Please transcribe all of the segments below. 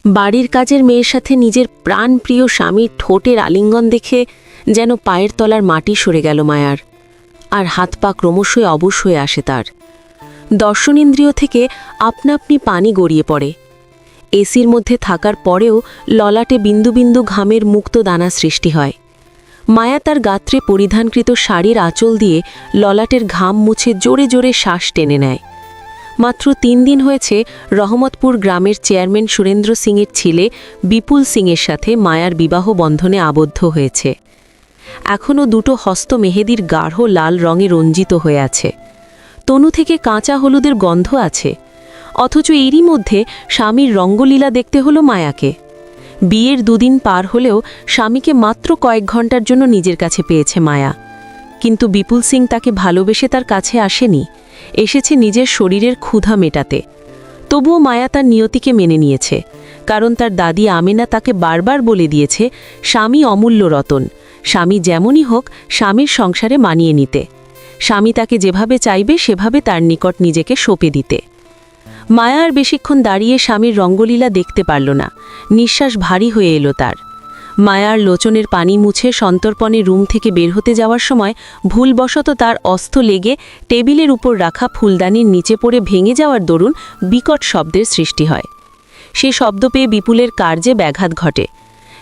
বাড়ির কাজের মেয়ের সাথে নিজের প্রাণপ্রিয় স্বামীর ঠোঁটের আলিঙ্গন দেখে যেন পায়ের তলার মাটি সরে গেল মায়ার, আর হাত পা ক্রমশই অবশ হয়ে আসে তার। দর্শনেন্দ্রিয় থেকে আপনা আপনি পানি গড়িয়ে পড়ে। এসির মধ্যে থাকার পরেও ললাটে বিন্দু বিন্দু ঘামের মুক্ত দানা সৃষ্টি হয়। মায়া তার গাত্রে পরিধানকৃত শাড়ির আঁচল দিয়ে ললাটের ঘাম মুছে জোরে জোরে শ্বাস টেনে নেয়। মাত্র ৩ দিন হয়েছে রহমতপুর গ্রামের চেয়ারম্যান সুরেন্দ্র সিংয়ের ছেলে বিপুল সিংয়ের সাথে মায়ার বিবাহ বন্ধনে আবদ্ধ হয়েছে। এখনও দুটো হস্ত মেহেদির গাঢ় লাল রঙে রঞ্জিত হয়ে আছে। তনু থেকে কাঁচা হলুদের গন্ধ আছে, অথচ এরই মধ্যে স্বামীর রঙ্গলীলা দেখতে হলো মায়াকে। বিয়ের 2 দিন পার হলেও স্বামীকে মাত্র কয়েক ঘন্টার জন্য নিজের কাছে পেয়েছে মায়া। কিন্তু বিপুল সিং তাকে ভালোবেসে তার কাছে আসেনি, এসেছে নিজের শরীরের ক্ষুধা মেটাতে। তবুও মায়া তার নিয়তিকে মেনে নিয়েছে, কারণ তার দাদি আমেনা তাকে বারবার বলে দিয়েছে স্বামী অমূল্য রতন, স্বামী যেমনই হোক স্বামীর সংসারে মানিয়ে নিতে, স্বামী তাকে যেভাবে চাইবে সেভাবে তার নিকট নিজেকে সঁপে দিতে। মায়া আর বেশিক্ষণ দাঁড়িয়ে স্বামীর রঙ্গলীলা দেখতে পারল না, নিঃশ্বাস ভারী হয়ে এলো তার। মায়ার লোচনের পানি মুছে সন্তর্পণে রুম থেকে বের হতে যাওয়ার সময় ভুলবশত তার অস্ত লেগে টেবিলের উপর রাখা ফুলদানির নিচে পড়ে ভেঙে যাওয়ার দরুন বিকট শব্দের সৃষ্টি হয়। সে শব্দ পেয়ে বিপুলের কার্যে ব্যাঘাত ঘটে।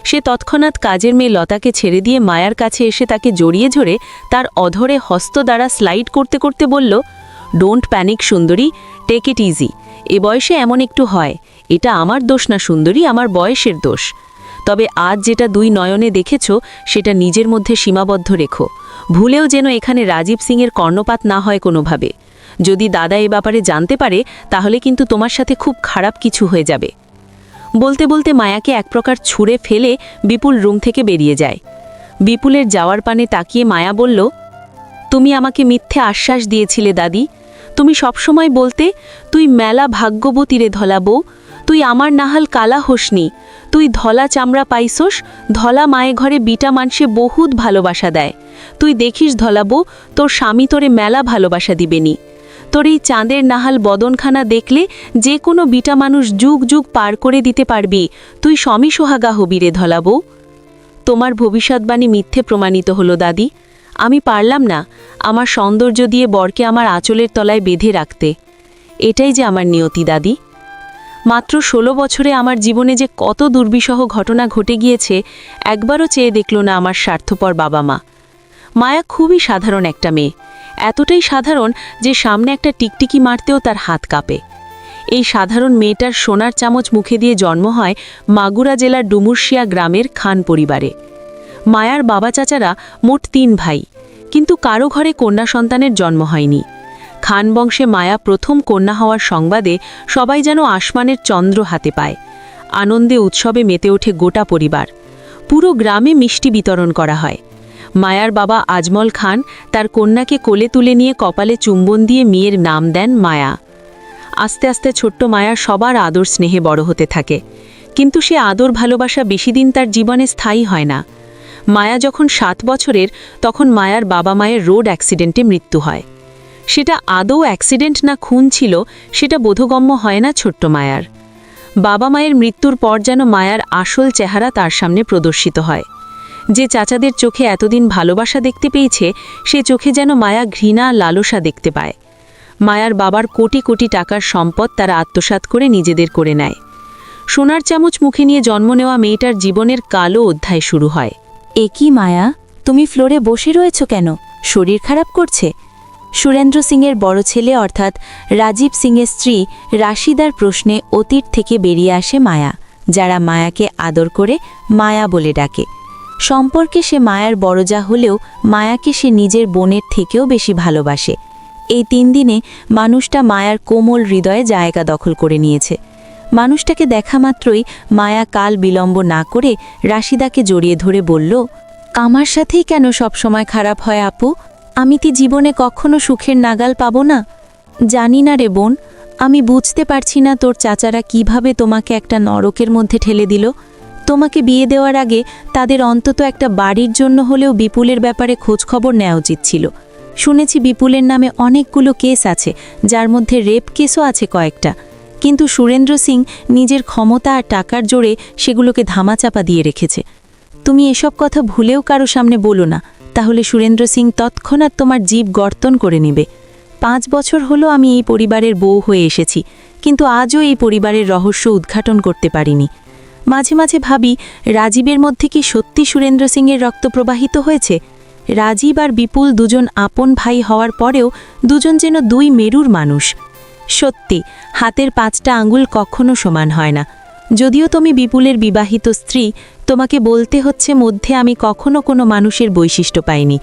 সে তৎক্ষণাৎ কাজের মেয়ে লতাকে ছেড়ে দিয়ে মায়ার কাছে এসে তাকে জড়িয়ে ধরে তার অধরে হস্ত দ্বারা স্লাইড করতে করতে বলল, ডোন্ট প্যানিক সুন্দরী, টেক ইট ইজি। এ বয়সে এমন একটু হয়, এটা আমার দোষ না সুন্দরী, আমার বয়সের দোষ। তবে আজ যেটা 2 নয়নে দেখেছ সেটা নিজের মধ্যে সীমাবদ্ধ রেখো, ভুলেও যেন এখানে রাজীব সিংয়ের কর্ণপাত না হয় কোনোভাবে। যদি দাদা এ ব্যাপারে জানতে পারে তাহলে কিন্তু তোমার সাথে খুব খারাপ কিছু হয়ে যাবে। বলতে বলতে মায়াকে এক প্রকার ছুঁড়ে ফেলে বিপুল রুম থেকে বেরিয়ে যায়। বিপুলের যাওয়ার পানে তাকিয়ে মায়া বলল, তুমি আমাকে মিথ্যে আশ্বাস দিয়েছিলে দাদি, তুমি সবসময় বলতে তুই মেলা ভাগ্যবতী রে ধলা বউ, তুই আমার নাহাল কালা হোসনি, তুই ধলা চামড়া পাইছস, ধলা মায়ে ঘরে বিটা মানুষে বহুত ভালোবাসা দেয়, তুই দেখিস ধলা বউ, তোর স্বামী তোরে মেলা ভালোবাসা দিবেনি, তোর এই চাঁদের নাহাল বদনখানা দেখলে যে কোনো বিটা মানুষ যুগ যুগ পার করে দিতে পারবি, তুই স্বামী সোহাগা হবি রে ধলা বউ। তোমার ভবিষ্যৎবাণী মিথ্যে প্রমাণিত হলো দাদি, আমি পারলাম না আমার সৌন্দর্য দিয়ে বরকে আমার আঁচলের তলায় বেঁধে রাখতে। এটাই যে আমার নিয়তি দাদি। মাত্র 16 বছরে আমার জীবনে যে কত দুর্বিষহ ঘটনা ঘটে গিয়েছে একবারও চেয়ে দেখল না আমার স্বার্থপর বাবা মা। মায়া খুবই সাধারণ একটা মেয়ে, এতটাই সাধারণ যে সামনে একটা টিকটিকি মারতেও তার হাত কাঁপে। এই সাধারণ মেয়েটার সোনার চামচ মুখে দিয়ে জন্ম হয় মাগুরা জেলার ডুমুরশিয়া গ্রামের খান পরিবারে। মায়ার বাবা চাচারা মোট 3 ভাই, কিন্তু কারো ঘরে কন্যা সন্তানের জন্ম হয়নি। খান বংশে মায়া প্রথম কন্যা হওয়ার সংবাদে সবাই যেন আসমানের চন্দ্র হাতে পায়। আনন্দে উৎসবে মেতে ওঠে গোটা পরিবার, পুরো গ্রামে মিষ্টি বিতরণ করা হয়। মায়ার বাবা আজমল খান তার কন্যাকে কোলে তুলে নিয়ে কপালে চুম্বন দিয়ে মেয়ের নাম দেন মায়া। আস্তে আস্তে ছোট্ট মায়া সবার আদর স্নেহে বড় হতে থাকে, কিন্তু সে আদর ভালোবাসা বেশি দিন তার জীবনে স্থায়ী হয় না। মায়া যখন 7 বছরের তখন মায়ার বাবা মায়ের রোড অ্যাক্সিডেন্টে মৃত্যু হয়। সেটা আদৌ অ্যাক্সিডেন্ট না খুন ছিল সেটা বোধগম্য হয় না ছোট্ট মায়ার। বাবা মায়ের মৃত্যুর পর যেন মায়ার আসল চেহারা তার সামনে প্রদর্শিত হয়। যে চাচাদের চোখে এতদিন ভালোবাসা দেখতে পেয়েছে সে চোখে যেন মায়া ঘৃণা লালসা দেখতে পায়। মায়ার বাবার কোটি কোটি টাকার সম্পদ তারা আত্মসাৎ করে নিজেদের করে নেয়। সোনার চামচ মুখে নিয়ে জন্ম নেওয়া মেয়েটার জীবনের কালো অধ্যায় শুরু হয়। এ কি মায়া, তুমি ফ্লোরে বসে রয়েছ কেন? শরীর খারাপ করছে? সুরেন্দ্র সিংয়ের বড় ছেলে অর্থাৎ রাজীব সিংয়ের স্ত্রী রাশিদার প্রশ্নে অতীত থেকে বেরিয়ে আসে মায়া, যারা মায়াকে আদর করে মায়া বলে ডাকে। সম্পর্কে সে মায়ার বড়জা হলেও মায়াকে সে নিজের বোনের থেকেও বেশি ভালোবাসে। এই 3 দিনে মানুষটা মায়ার কোমল হৃদয়ে জায়গা দখল করে নিয়েছে। মানুষটাকে দেখা মাত্রই মায়া কাল বিলম্ব না করে রাশিদাকে জড়িয়ে ধরে বলল, আমার সাথেই কেন সব সময় খারাপ হয় আপু? আমি কি জীবনে কখনো সুখের নাগাল পাবো না? জানি না রে বোন, আমি বুঝতে পারছি না তোর চাচারা কিভাবে তোমাকে একটা নরকের মধ্যে ঠেলে দিল। তোমাকে বিয়ে দেওয়ার আগে তাদের অন্তত একটা বাড়ির জন্য হলেও বিপুলের ব্যাপারে খোঁজখবর নেওয়া উচিত ছিল। শুনেছি বিপুলের নামে অনেকগুলো কেস আছে, যার মধ্যে রেপ কেসও আছে কয়েকটা। কিন্তু সুরেন্দ্র সিং নিজের ক্ষমতা আর টাকার জোরে সেগুলোকে ধামাচাপা দিয়ে রেখেছে। তুমি এসব কথা ভুলেও কারো সামনে বলো না, তাহলে সুরেন্দ্র সিং তৎক্ষণাৎ তোমার জীব গর্তন করে নেবে। 5 বছর হলো আমি এই পরিবারের বউ হয়ে এসেছি, কিন্তু আজও এই পরিবারের রহস্য উদ্ঘাটন করতে পারিনি। মাঝে মাঝে ভাবি, রাজীবের মধ্যে কি সত্যি সুরেন্দ্র সিংয়ের রক্ত প্রবাহিত হয়েছে? রাজীব আর বিপুল দুজন আপন ভাই হওয়ার পরেও দুজন যেন দুই মেরুর মানুষ। সত্যি, হাতের 5টা আঙুল কখনো সমান হয় না। যদিও তুমি বিপুলের বিবাহিত স্ত্রী, তোমাকে বলতে হচ্ছে মধ্যে আমি কখনো কোনো মানুষের বৈশিষ্ট্য পাইনি।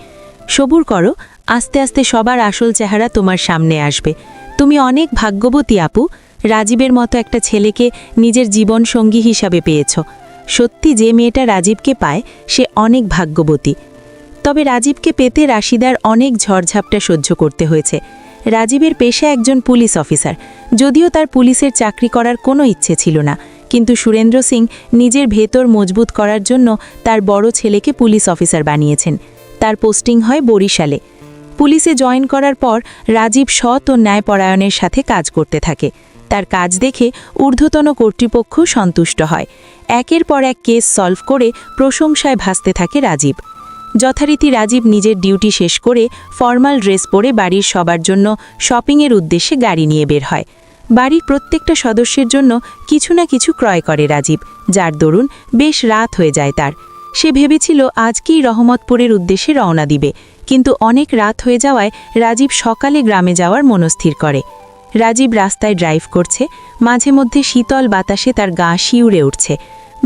সবুর করো, আস্তে আস্তে সবার আসল চেহারা তোমার সামনে আসবে। তুমি অনেক ভাগ্যবতী আপু, রাজীবের মতো একটা ছেলেকে নিজের জীবন সঙ্গী হিসাবে পেয়েছ। সত্যি যে মেয়েটা রাজীবকে পায় সে অনেক ভাগ্যবতী। তবে রাজীবকে পেতে রাশিদার অনেক ঝড়ঝাপটা সহ্য করতে হয়েছে। রাজীবের পেশা একজন পুলিশ অফিসার, যদিও তার পুলিশের চাকরি করার কোনো ইচ্ছে ছিল না, কিন্তু সুরেন্দ্র সিং নিজের ভেতর মজবুত করার জন্য তার বড় ছেলেকে পুলিশ অফিসার বানিয়েছেন। তার পোস্টিং হয় বরিশালে। পুলিশে জয়েন করার পর রাজীব সৎ ও ন্যায়পরায়ণের সাথে কাজ করতে থাকে। তার কাজ দেখে ঊর্ধ্বতন কর্তৃপক্ষ সন্তুষ্ট হয়। একের পর এক কেস সলভ করে প্রশংসায় ভাসতে থাকে রাজীব। যথারীতি রাজীব নিজের ডিউটি শেষ করে ফর্মাল ড্রেস পরে বাড়ির সবার জন্য শপিংয়ের উদ্দেশ্যে গাড়ি নিয়ে বের হয়। বাড়ির প্রত্যেকটা সদস্যের জন্য কিছু না কিছু ক্রয় করে রাজীব, যার দরুন বেশ রাত হয়ে যায় তার। সে ভেবেছিল আজকেই রহমতপুরের উদ্দেশ্যে রওনা দিবে, কিন্তু অনেক রাত হয়ে যাওয়ায় রাজীব সকালে গ্রামে যাওয়ার মনস্থির করে। রাজীব রাস্তায় ড্রাইভ করছে, মাঝে মধ্যে শীতল বাতাসে তার গা শিউরে উঠছে।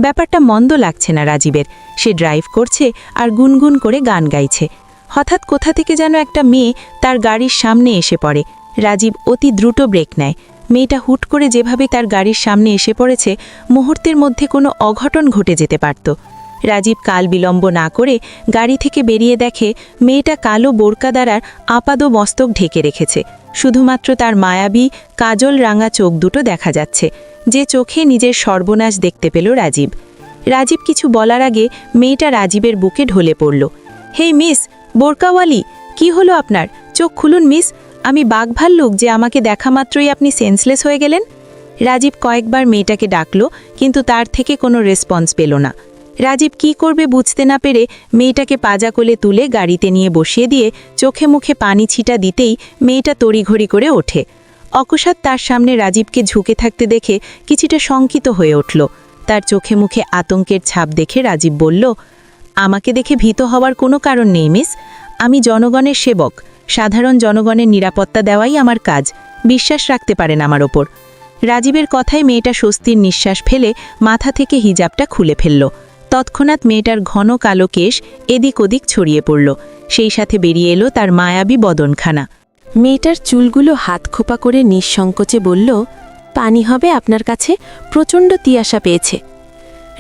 ব্যাপারটা মন্দ লাগছে না রাজীবের। সে ড্রাইভ করছে আর গুনগুন করে গান গাইছে। হঠাৎ কোথা থেকে যেন একটা মেয়ে তার গাড়ির সামনে এসে পড়ে। রাজীব অতি দ্রুত ব্রেক নেয়। মেয়েটা হুট করে যেভাবে তার গাড়ির সামনে এসে পড়েছে, মুহূর্তের মধ্যে কোনো অঘটন ঘটে যেতে পারত। রাজীব কাল বিলম্ব না করে গাড়ি থেকে বেরিয়ে দেখে মেয়েটা কালো বোরকা দ্বারার আপাদ মস্তক ঢেকে রেখেছে। শুধুমাত্র তার মায়াবী কাজল রাঙা চোখ দুটো দেখা যাচ্ছে, যে চোখে নিজের সর্বনাশ দেখতে পেল রাজীব। রাজীব কিছু বলার আগে মেয়েটা রাজীবের বুকে ঢলে পড়ল। হেই মিস বোরকাওয়ালি, কি হলো আপনার? চোখ খুলুন মিস, আমি বাঘ ভাল্লুক যে আমাকে দেখা মাত্রই আপনি সেন্সলেস হয়ে গেলেন। রাজীব কয়েকবার মেয়েটাকে ডাকল, কিন্তু তার থেকে কোনো রেসপন্স পেল না। রাজীব কি করবে বুঝতে না পেরে মেয়েটাকে পাজা কোলে তুলে গাড়িতে নিয়ে বসিয়ে দিয়ে চোখে মুখে পানি ছিটা দিতেই মেয়েটা তড়িঘড়ি করে ওঠে। অকস্মাৎ তার সামনে রাজীবকে ঝুঁকে থাকতে দেখে কিছুটা শঙ্কিত হয়ে উঠল। তার চোখে মুখে আতঙ্কের ছাপ দেখে রাজীব বলল, আমাকে দেখে ভীত হওয়ার কোনো কারণ নেই মিস। আমি জনগণের সেবক, সাধারণ জনগণের নিরাপত্তা দেওয়াই আমার কাজ। বিশ্বাস রাখতে পারেন আমার ওপর। রাজীবের কথায় মেয়েটা স্বস্তির নিঃশ্বাস ফেলে মাথা থেকে হিজাবটা খুলে ফেলল। তৎক্ষণাৎ মেয়েটার ঘন কালো কেশ এদিক ওদিক ছড়িয়ে পড়ল। সেই সাথে বেরিয়ে এলো তার মায়াবী বদনখানা। মেয়েটার চুলগুলো হাত খোপা করে নিঃসংকোচে বলল, পানি হবে আপনার কাছে? প্রচণ্ড তিয়াসা পেয়েছে।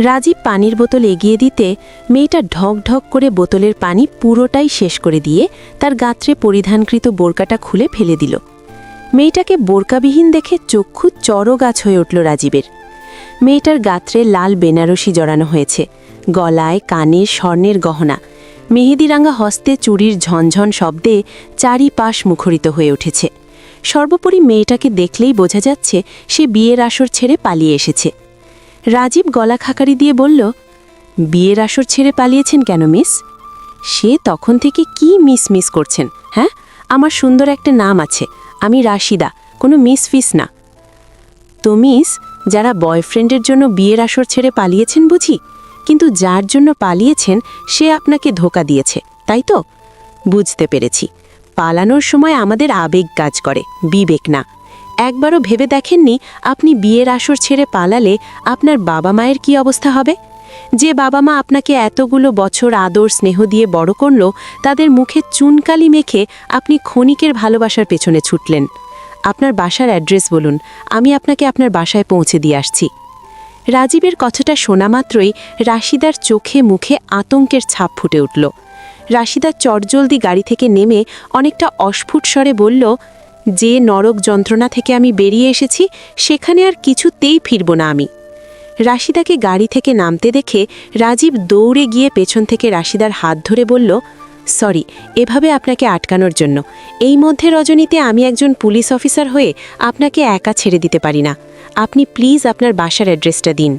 রাজীব পানির বোতল এগিয়ে দিতে মেয়েটা ঢক ঢক করে বোতলের পানি পুরোটাই শেষ করে দিয়ে তার গাত্রে পরিধানকৃত বোরকাটা খুলে ফেলে দিল। মেয়েটাকে বোরকাবিহীন দেখে চক্ষু চড়গাছ হয়ে উঠল রাজীবের। মেয়েটার গাত্রে লাল বেনারসি জড়ানো হয়েছে, গলায় কানে স্বর্ণের গহনা, মেহেদিরাঙ্গা হস্তে চুড়ির ঝনঝন শব্দে চারিপাশ মুখরিত হয়ে উঠেছে। সর্বোপরি মেয়েটাকে দেখলেই বোঝা যাচ্ছে সে বিয়ের আসর ছেড়ে পালিয়ে এসেছে। রাজীব গলা খাকারি দিয়ে বলল, বিয়ের আসর ছেড়ে পালিয়েছেন কেন মিস? সে তখন থেকে কি মিস করছেন? হ্যাঁ, আমার সুন্দর একটা নাম আছে, আমি রাশিদা, কোনো মিস ফিস না। তো মিস, যারা বয়ফ্রেন্ডের জন্য বিয়ের আসর ছেড়ে পালিয়েছেন বুঝি, কিন্তু যার জন্য পালিয়েছেন সে আপনাকে ধোঁকা দিয়েছে, তাই তো? বুঝতে পেরেছি। পালানোর সময় আমাদের আবেগ কাজ করে, বিবেক না। একবারও ভেবে দেখেননি আপনি বিয়ের আসর ছেড়ে পালালে আপনার বাবা মায়ের কি অবস্থা হবে? যে বাবা মা আপনাকে এতগুলো বছর আদর স্নেহ দিয়ে বড় করল, তাদের মুখে চুনকালি মেখে আপনি ক্ষণিকের ভালোবাসার পেছনে ছুটলেন। আপনার বাসার অ্যাড্রেস বলুন, আমি আপনাকে আপনার বাসায় পৌঁছে দিয়ে আসছি। রাজীবের কথাটা শোনা মাত্রই রাশিদার চোখে মুখে আতঙ্কের ছাপ ফুটে উঠল। রাশিদা চটজলদি গাড়ি থেকে নেমে অনেকটা অস্ফুট স্বরে বলল, যে নরক যন্ত্রণা থেকে আমি বেরিয়ে এসেছি সেখানে আর কিছুতেই ফিরব না আমি। রাশিদাকে গাড়ি থেকে নামতে দেখে রাজীব দৌড়ে গিয়ে পেছন থেকে রাশিদার হাত ধরে বলল, সরি এভাবে আপনাকে আটকানোর জন্য। এই মধ্যে রজনীতে আমি একজন পুলিশ অফিসার হয়ে আপনাকে একা ছেড়ে দিতে পারি না। আপনি প্লিজ আপনার বাসার অ্যাড্রেসটা দিন।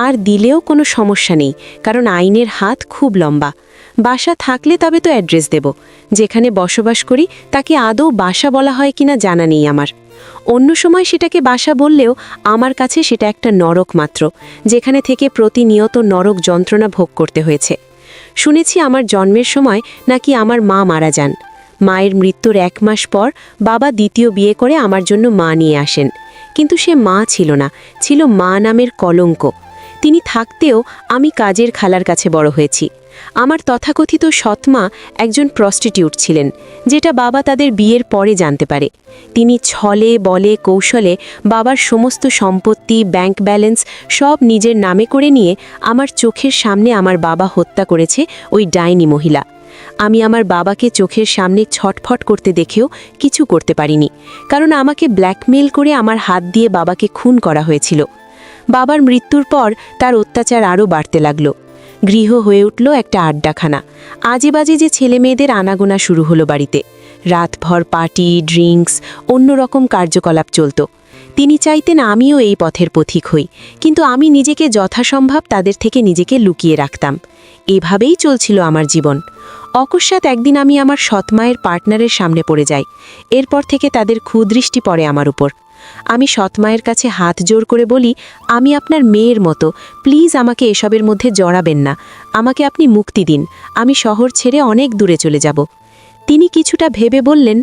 আর দিলেও কোনো সমস্যা নেই, কারণ আইনের হাত খুব লম্বা। বাসা থাকলে তবে তো অ্যাড্রেস দেব। যেখানে বসবাস করি তাকে আদৌ বাসা বলা হয় কিনা জানা নেই আমার। অন্য সময় সেটাকে বাসা বললেও আমার কাছে সেটা একটা নরক মাত্র, যেখানে থেকে প্রতিনিয়ত নরক যন্ত্রণা ভোগ করতে হয়েছে। শুনেছি আমার জন্মের সময় নাকি আমার মা মারা যান। মায়ের মৃত্যুর 1 মাস পর বাবা দ্বিতীয় বিয়ে করে আমার জন্য মা নিয়ে আসেন। কিন্তু সে মা ছিল না, ছিল মা নামের কলঙ্ক। তিনি থাকতেও আমি কাজের খালার কাছে বড় হয়েছি। আমার তথাকথিত সৎমা একজন প্রস্টিটিউট ছিলেন, যেটা বাবা তাদের বিয়ের পরে জানতে পারে। তিনি ছলে বলে কৌশলে বাবার সমস্ত সম্পত্তি, ব্যাংক ব্যালেন্স সব নিজের নামে করে নিয়ে আমার চোখের সামনে আমার বাবা হত্যা করেছে ওই ডাইনি মহিলা। আমি আমার বাবাকে চোখের সামনে ছটফট করতে দেখেও কিছু করতে পারিনি, কারণ আমাকে ব্ল্যাকমেল করে আমার হাত দিয়ে বাবাকে খুন করা হয়েছিল। বাবার মৃত্যুর পর তার অত্যাচার আরও বাড়তে লাগলো। গৃহ হয়ে উঠল একটা আড্ডাখানা। আজে বাজে যে ছেলে মেয়েদের আনাগোনা শুরু হলো বাড়িতে। রাতভর পার্টি, ড্রিঙ্কস, অন্যরকম কার্যকলাপ চলত। তিনি চাইতেন আমিও এই পথের পথিক হই, কিন্তু আমি নিজেকে যথাসম্ভব তাদের থেকে নিজেকে লুকিয়ে রাখতাম। এভাবেই চলছিল আমার জীবন। অকস্মাৎ একদিন আমি আমার সৎমায়ের পার্টনারের সামনে পড়ে যাই। এরপর থেকে তাদের কুদৃষ্টি পড়ে আমার উপর। আমি সৎমায়ের কাছে হাত জোর করে বলি, আমি আপনার মেয়ের মতো, প্লিজ আমাকে এসবের মধ্যে জড়াবেন না। আমাকে আপনি মুক্তি দিন, আমি শহর ছেড়ে অনেক দূরে চলে যাব। তিনি কিছুটা ভেবে বললেন,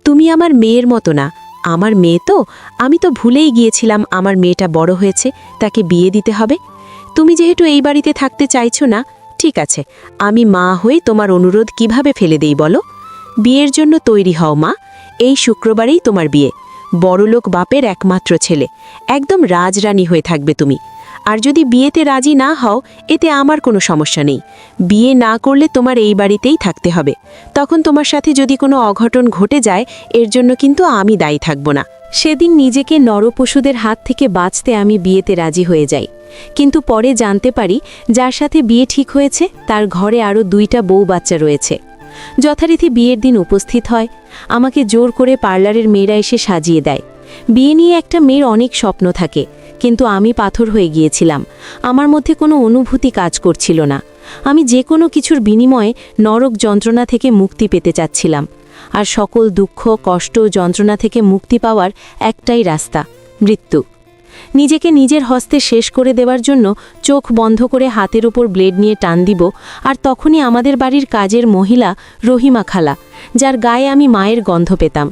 তুমি আমার মেয়ের মতো না। আমার মেয়ে তো, আমি তো ভুলেই গিয়েছিলাম আমার মেয়েটা বড় হয়েছে, তাকে বিয়ে দিতে হবে। তুমি যেহেতু এই বাড়িতে থাকতে চাইছো না, ঠিক আছে, আমি মা হয়ে তোমার অনুরোধ কিভাবে ফেলে দেই বলো। বিয়ের জন্য তৈরি হও মা, এই শুক্রবারেই তোমার বিয়ে। বড়লোক বাপের একমাত্র ছেলে, একদম রাজরানী হয়ে থাকবে তুমি। আর যদি বিয়েতে রাজি না হও, এতে আমার কোনো সমস্যা নেই। বিয়ে না করলে তোমার এই বাড়িতেই থাকতে হবে। তখন তোমার সাথে যদি কোনো অঘটন ঘটে যায়, এর জন্য কিন্তু আমি দায়ী থাকব না। সেদিন নিজেকে নরপশুদের হাত থেকে বাঁচতে আমি বিয়েতে রাজি হয়ে যাই। কিন্তু পরে জানতে পারি, যার সাথে বিয়ে ঠিক হয়েছে তার ঘরে আরও 2টা বউ বাচ্চা রয়েছে। যথারীতি বিয়ের দিন উপস্থিত হয়। আমাকে জোর করে পার্লারের মেয়েরা এসে সাজিয়ে দেয়। বিয়ে নিয়ে একটা মেয়ের অনেক স্বপ্ন থাকে, কিন্তু আমি পাথর হয়ে গিয়েছিলাম। আমার মধ্যে কোনো অনুভূতি কাজ করছিল না। আমি যে কোনো কিছুর বিনিময়ে নরক যন্ত্রণা থেকে মুক্তি পেতে চাচ্ছিলাম। আর সকল দুঃখ, কষ্ট, যন্ত্রণা থেকে মুক্তি পাওয়ার একটাই রাস্তা, মৃত্যু। নিজেকে নিজের হস্তে শেষ করে দেওয়ার জন্য চোখ বন্ধ করে হাতের ওপর ব্লেড নিয়ে টান দিব। আর তখনই আমাদের বাড়ির কাজের মহিলা রহিমা খালা, যার গায়ে আমি মায়ের গন্ধ পেতাম।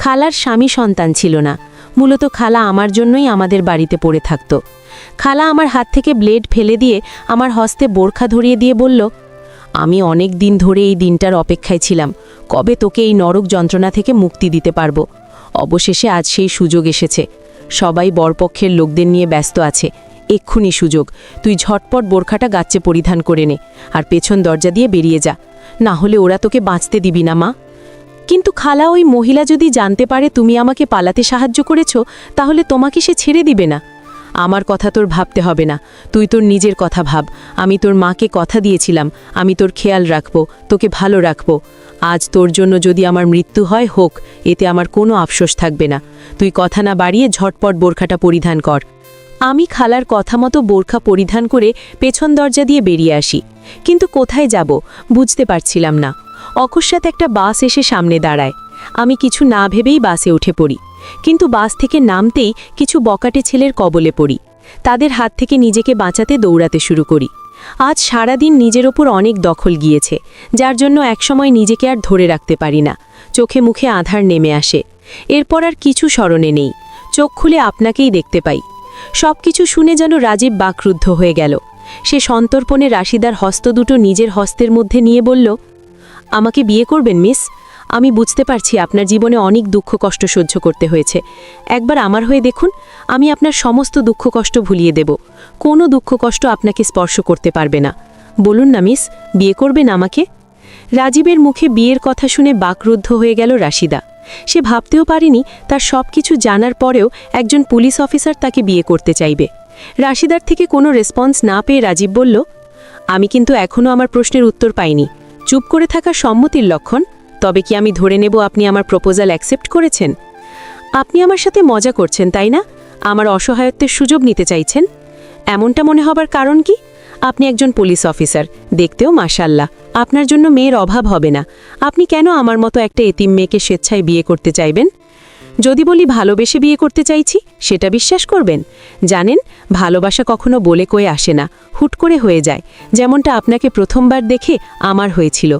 খালার স্বামী সন্তান ছিল না, মূলত খালা আমার জন্যই আমাদের বাড়িতে পড়ে থাকত। খালা আমার হাত থেকে ব্লেড ফেলে দিয়ে আমার হস্তে বোরখা ধরিয়ে দিয়ে বলল, আমি অনেক দিন ধরে এই দিনটার অপেক্ষায় ছিলাম, কবে তোকে এই নরক যন্ত্রণা থেকে মুক্তি দিতে পারবো। অবশেষে আজ সেই সুযোগ এসেছে। সবাই বরপক্ষের লোকদের নিয়ে ব্যস্ত আছে, এক্ষুনি সুযোগ। তুই ঝটপট বোরখাটা গাচ্ছে পরিধান করে নে, আর পেছন দরজা দিয়ে বেরিয়ে যা, না হলে ওরা তোকে বাঁচতে দিবি না মা। কিন্তু খালা, ওই মহিলা যদি জানতে পারে তুমি আমাকে পালাতে সাহায্য করেছ, তাহলে তোমাকে সে ছেড়ে দিবে না। আমার কথা তোর ভাবতে হবে না, তুই তোর নিজের কথা ভাব। আমি তোর মাকে কথা দিয়েছিলাম, আমি তোর খেয়াল রাখব, তোকে ভালো রাখব। আজ তোর জন্য যদি আমার মৃত্যু হয়, হোক, এতে আমার কোনো আফসোস থাকবে না। তুই কথা না বাড়িয়ে ঝটপট বোরখাটা পরিধান কর। আমি খালার কথা মতো বোরখা পরিধান করে পেছন দরজা দিয়ে বেরিয়ে আসি। কিন্তু কোথায় যাব বুঝতে পারছিলাম না। অকস্মাৎ একটা বাস এসে সামনে দাঁড়ায়। আমি কিছু না ভেবেই বাসে উঠে পড়ি। কিন্তু বাস থেকে নামতেই কিছু বকাটে ছেলের কবলে পড়ি। তাদের হাত থেকে নিজেকে বাঁচাতে দৌড়াতে শুরু করি। আজ সারাদিন নিজের ওপর অনেক দখল গিয়েছে, যার জন্য একসময় নিজেকে আর ধরে রাখতে পারি না। চোখে মুখে আধার নেমে আসে। এরপর আর কিছু স্মরণে নেই। চোখ খুলে আপনাকেই দেখতে পাই। সব কিছু শুনে যেন রাজীব বাকরুদ্ধ হয়ে গেল। সে সন্তর্পণে রাশিদার হস্ত দুটো নিজের হস্তের মধ্যে নিয়ে বলল, আমাকে বিয়ে করবেন মিস? আমি বুঝতে পারছি আপনার জীবনে অনেক দুঃখ কষ্ট সহ্য করতে হয়েছে। একবার আমার হয়ে দেখুন, আমি আপনার সমস্ত দুঃখ কষ্ট ভুলিয়ে দেব। কোনো দুঃখ কষ্ট আপনাকে স্পর্শ করতে পারবে না। বলুন না মিস, বিয়ে করবেন আমাকে? রাজীবের মুখে বিয়ের কথা শুনে বাকরুদ্ধ হয়ে গেল রাশিদা। সে ভাবতেও পারেনি তার সব কিছু জানার পরেও একজন পুলিশ অফিসার তাকে বিয়ে করতে চাইবে। রাশিদার থেকে কোনো রেসপন্স না পেয়ে রাজীব বলল, আমি কিন্তু এখনও আমার প্রশ্নের উত্তর পাইনি। চুপ করে থাকা সম্মতির লক্ষণ। তবে কি আমি ধরে নেব আপনি আমার প্রপোজাল অ্যাকসেপ্ট করেছেন? আপনি আমার সাথে মজা করছেন, তাই না? আমার অসহায়ত্বের সুযোগ নিতে চাইছেন? এমনটা মনে হবার কারণ কি? আপনি একজন পুলিশ অফিসার, দেখতেও মাশাআল্লাহ। আপনার জন্য মেয়ের অভাব হবে না। আপনি কেন আমার মতো একটা এতিম মেয়েকে স্বেচ্ছায় বিয়ে করতে চাইবেন? যদি বলি ভালোবেসে বিয়ে করতে চাইছি, সেটা বিশ্বাস করবেন? জানেন, ভালোবাসা কখনো বলে কয়ে আসে না, হুট করে হয়ে যায়। যেমনটা আপনাকে প্রথমবার দেখে আমার হয়েছিল।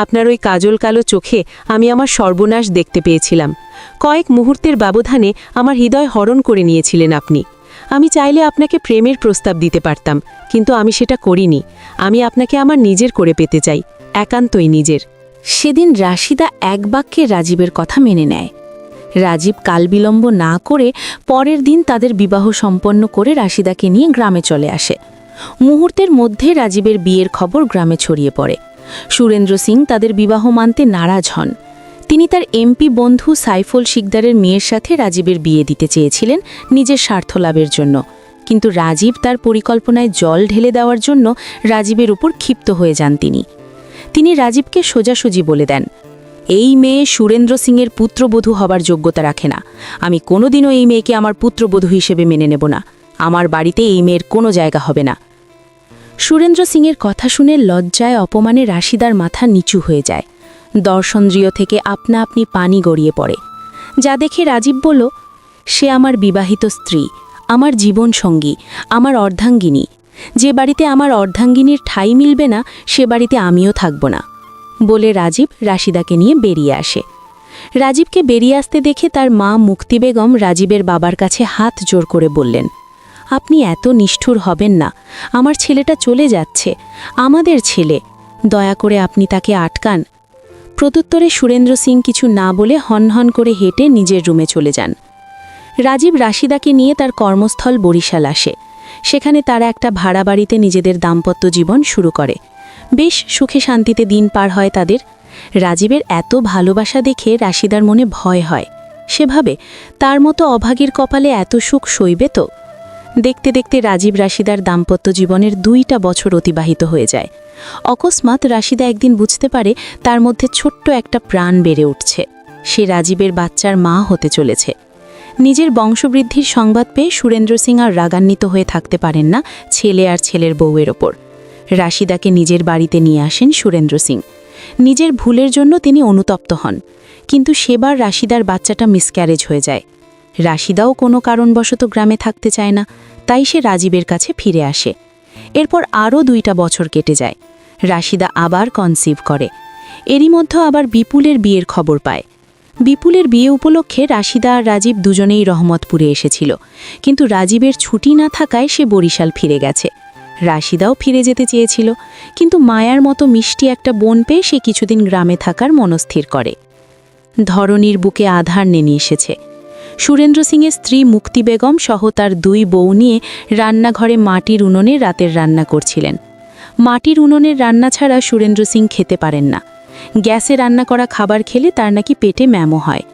আপনার ওই কাজল কালো চোখে আমি আমার সর্বনাশ দেখতে পেয়েছিলাম। কয়েক মুহূর্তের ব্যবধানে আমার হৃদয় হরণ করে নিয়েছিলেন আপনি। আমি চাইলে আপনাকে প্রেমের প্রস্তাব দিতে পারতাম, কিন্তু আমি সেটা করিনি। আমি আপনাকে আমার নিজের করে পেতে চাই, একান্তই নিজের। সেদিন রাশিদা এক বাক্যে রাজীবের কথা মেনে নেয়। রাজীব কালবিলম্ব না করে পরের দিন তাদের বিবাহ সম্পন্ন করে রাশিদাকে নিয়ে গ্রামে চলে আসে। মুহূর্তের মধ্যে রাজীবের বিয়ের খবর গ্রামে ছড়িয়ে পড়ে। সুরেন্দ্র সিং তাদের বিবাহ মানতে নারাজ হন। তিনি তার এমপি বন্ধু সাইফুল শিকদারের মেয়ের সাথে রাজীবের বিয়ে দিতে চেয়েছিলেন নিজের স্বার্থ লাভের জন্য, কিন্তু রাজীব তার পরিকল্পনায় জল ঢেলে দেওয়ার জন্য রাজীবের উপর ক্ষিপ্ত হয়ে যান। তিনি রাজীবকে সোজাসুজি বলে দেন, এই মেয়ে সুরেন্দ্র সিংয়ের পুত্রবধূ হবার যোগ্যতা রাখে না। আমি কোনোদিনও এই মেয়েকে আমার পুত্রবধূ হিসেবে মেনে নেব না। আমার বাড়িতে এই মেয়ের কোনো জায়গা হবে না। সুরেন্দ্র সিংয়ের কথা শুনে লজ্জায় অপমানে রাশিদার মাথা নিচু হয়ে যায়। দর্শন্দ্রিয় থেকে আপনা আপনি পানি গড়িয়ে পড়ে। যা দেখে রাজীব বলল, সে আমার বিবাহিত স্ত্রী, আমার জীবনসঙ্গী, আমার অর্ধাঙ্গিনী। যে বাড়িতে আমার অর্ধাঙ্গিনীর ঠাঁই মিলবে না, সে বাড়িতে আমিও থাকব না বলে রাজীব রাশিদাকে নিয়ে বেরিয়ে আসে। রাজীবকে বেরিয়ে আসতে দেখে তার মা মুক্তি বেগম রাজীবের বাবার কাছে হাত জোর করে বললেন, আপনি এত নিষ্ঠুর হবেন না। আমার ছেলেটা চলে যাচ্ছে, আমাদের ছেলে। দয়া করে আপনি তাকে আটকান। প্রত্যুত্তরে সুরেন্দ্র সিং কিছু না বলে হনহন করে হেঁটে নিজের রুমে চলে যান। রাজীব রাশিদাকে নিয়ে তার কর্মস্থল বরিশাল আসে। সেখানে তারা একটা ভাড়া বাড়িতে নিজেদের দাম্পত্য জীবন শুরু করে। বেশ সুখে শান্তিতে দিন পার হয় তাদের। রাজীবের এত ভালোবাসা দেখে রাশিদার মনে ভয় হয়। সে ভাবে, তার মতো অভাগীর কপালে এত সুখ সইবে তো? দেখতে দেখতে রাজীব রাশিদার দাম্পত্য জীবনের 2টা বছর অতিবাহিত হয়ে যায়। অকস্মাৎ রাশিদা একদিন বুঝতে পারে তার মধ্যে ছোট্ট একটা প্রাণ বেড়ে উঠছে। সে রাজীবের বাচ্চার মা হতে চলেছে। নিজের বংশবৃদ্ধির সংবাদ পেয়ে সুরেন্দ্র সিং আর রাগান্বিত হয়ে থাকতে পারেন না ছেলে আর ছেলের বউয়ের ওপর। রাশিদাকে নিজের বাড়িতে নিয়ে আসেন সুরেন্দ্র সিং। নিজের ভুলের জন্য তিনি অনুতপ্ত হন, কিন্তু সেবার রাশিদার বাচ্চাটা মিসক্যারেজ হয়ে যায়। রাশিদাও কোনো কারণবশত গ্রামে থাকতে চায় না, তাই সে রাজীবের কাছে ফিরে আসে। এরপর আরও 2টা বছর কেটে যায়। রাশিদা আবার কনসিভ করে। এরই মধ্যে আবার বিপুলের বিয়ের খবর পায়। বিপুলের বিয়ে উপলক্ষে রাশিদা আর রাজীব দুজনেই রহমতপুরে এসেছিল, কিন্তু রাজীবের ছুটি না থাকায় সে বরিশাল ফিরে গেছে। রাশিদাও ফিরে যেতে চেয়েছিল, কিন্তু মায়ার মতো মিষ্টি একটা বোন পেয়ে সে কিছুদিন গ্রামে থাকার মনস্থির করে। ধরণীর বুকে আধার নেমে এসেছে। সুরেন্দ্র সিংয়ের স্ত্রী মুক্তি বেগম সহ তার 2 বউ নিয়ে রান্নাঘরে মাটির উনুনে রাতের রান্না করছিলেন। মাটির উনুনের রান্না ছাড়া সুরেন্দ্র সিং খেতে পারেন না। গ্যাসে রান্না করা খাবার খেলে তার নাকি পেটে ম্যামো হয়।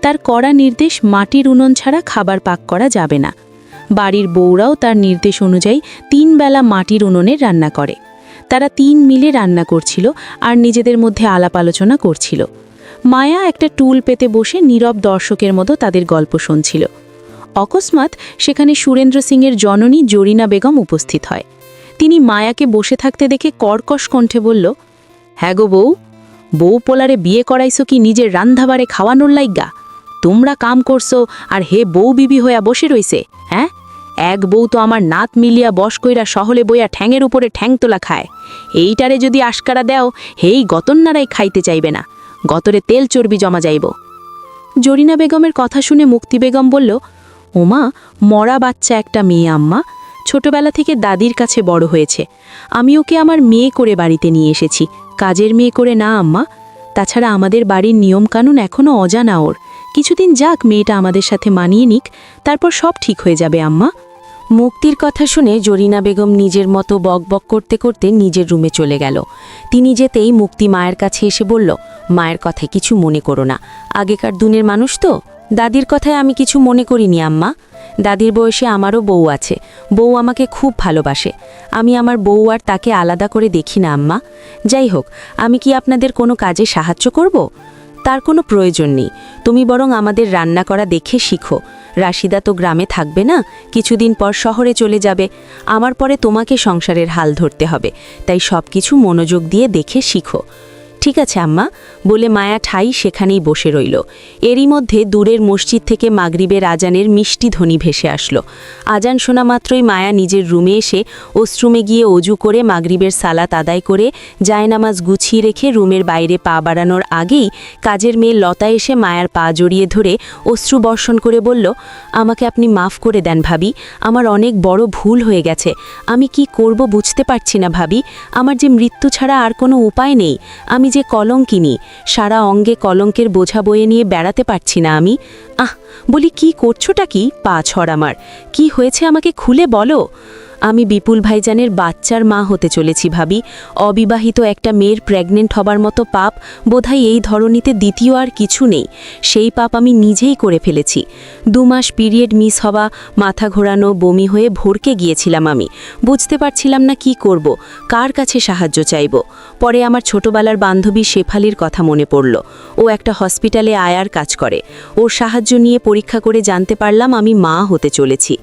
তার কড়া নির্দেশ, মাটির উনুন ছাড়া খাবার পাক করা যাবে না। বাড়ির বউরাও তার নির্দেশ অনুযায়ী 3 বেলা মাটির উনুনে রান্না করে। তারা 3 মিলে রান্না করছিল আর নিজেদের মধ্যে আলাপ আলোচনা করছিল। মায়া একটা টুল পেতে বসে নীরব দর্শকের মতো তাদের গল্প শুনছিল। অকস্মাৎ সেখানে সুরেন্দ্র সিংয়ের জননী জরিনা বেগম উপস্থিত হয়। তিনি মায়াকে বসে থাকতে দেখে কর্কশ কণ্ঠে বলল, হ্যাঁ গো বউ, বউ পোলারে বিয়ে করাইছো কি নিজের রান্ধাবারে খাওয়ানোর লাইগা? তোমরা কাম করছো আর হে বউ বিবি হইয়া বসে রইছে? হ্যাঁ, এক বউ তো আমার নাত মিলিয়া বস কইরা সহলে বইয়া ঠ্যাঙের উপরে ঠ্যাং তোলা খায়। এইটারে যদি আশকারা দেও, হেই গতন্নারাই খাইতে চাইবে না, গতরে তেল চর্বি জমা যাইব। জরিনা বেগমের কথা শুনে মুক্তি বেগম বলল, ওমা, মরা বাচ্চা একটা মেয়ে আম্মা, ছোটবেলা থেকে দাদির কাছে বড় হয়েছে। আমি ওকে আমার মেয়ে করে বাড়িতে নিয়ে এসেছি, কাজের মেয়ে করে না আম্মা। তাছাড়া আমাদের বাড়ির নিয়মকানুন এখনও অজানা ওর। কিছুদিন যাক, মেয়েটা আমাদের সাথে মানিয়ে নিক, তারপর সব ঠিক হয়ে যাবে আম্মা। মুক্তির কথা শুনে জরিনা বেগম নিজের মতো বকবক করতে করতে নিজের রুমে চলে গেল। তিনি যেতেই মুক্তি মায়ের কাছে এসে বলল, মায়ের কথায় কিছু মনে করো না, আগেকার দিনের মানুষ তো, দাদির কথায় আমি কিছু মনে করিনি আম্মা। দাদির বয়সে আমারও বউ আছে, বউ আমাকে খুব ভালোবাসে। আমি আমার বউ আর তাকে আলাদা করে দেখি না আম্মা। যাই হোক, আমি কি আপনাদের কোনো কাজে সাহায্য করব? তার কোনো প্রয়োজন নেই, তুমি বরং আমাদের রান্না করা দেখে শিখো। রাশিদা তো গ্রামে থাকবে না, কিছুদিন পর শহরে চলে যাবে। আমার পরে তোমাকে সংসারের হাল ধরতে হবে, তাই সব কিছু মনোযোগ দিয়ে দেখে শিখো। ঠিক আছে আম্মা, বলে মায়া ঠাই সেখানেই বসে রইল। এরই মধ্যে দূরের মসজিদ থেকে মাগরিবের আজানের মিষ্টি ধ্বনি ভেসে আসলো। আজান শোনা মাত্রই মায়া নিজের রুমে এসে ওয়াশরুমে গিয়ে অজু করে মাগরিবের সালাত আদায় করে জায়নামাজ গুছিয়ে রেখে রুমের বাইরে পা বাড়ানোর আগেই কাজের মেয়ে লতা এসে মায়ার পা জড়িয়ে ধরে অশ্রু বর্ষণ করে বলল, আমাকে আপনি মাফ করে দেন ভাবি, আমার অনেক বড় ভুল হয়ে গেছে। আমি কি করব বুঝতে পারছি না ভাবি, আমার যে মৃত্যু ছাড়া আর কোনো উপায় নেই। আমি যে কলঙ্কিনী, সারা অঙ্গে কলঙ্কের বোঝা বয়ে নিয়ে বেড়াতে পারছি না আমি। বলি কি করছোটা কি? পা ছড় আমার, কি হয়েছে আমাকে খুলে বলো। আমি বিপুল ভাইজানের বাচ্চার মা হতে চলেছি ভাবি। অবিবাহিত একটা মেয়ের প্রেগনেন্ট হবার মতো পাপ বোধহয় এই ধরনীতে দ্বিতীয় আর কিছু নেই। সেই পাপ আমি নিজেই করে ফেলেছি। 2 মাস পিরিয়ড মিস হওয়া, মাথা ঘোরানো, বমি হয়ে ভরকে গিয়েছিলাম আমি। বুঝতে পারছিলাম না কি করব, কার কাছে সাহায্য চাইব। পরে আমার ছোটবেলার বান্ধবী শেফালির কথা মনে পড়ল। ও একটা হসপিটালে আয়ার কাজ করে। ওর সাহায্য নিয়ে পরীক্ষা করে জানতে পারলাম আমি মা হতে চলেছি।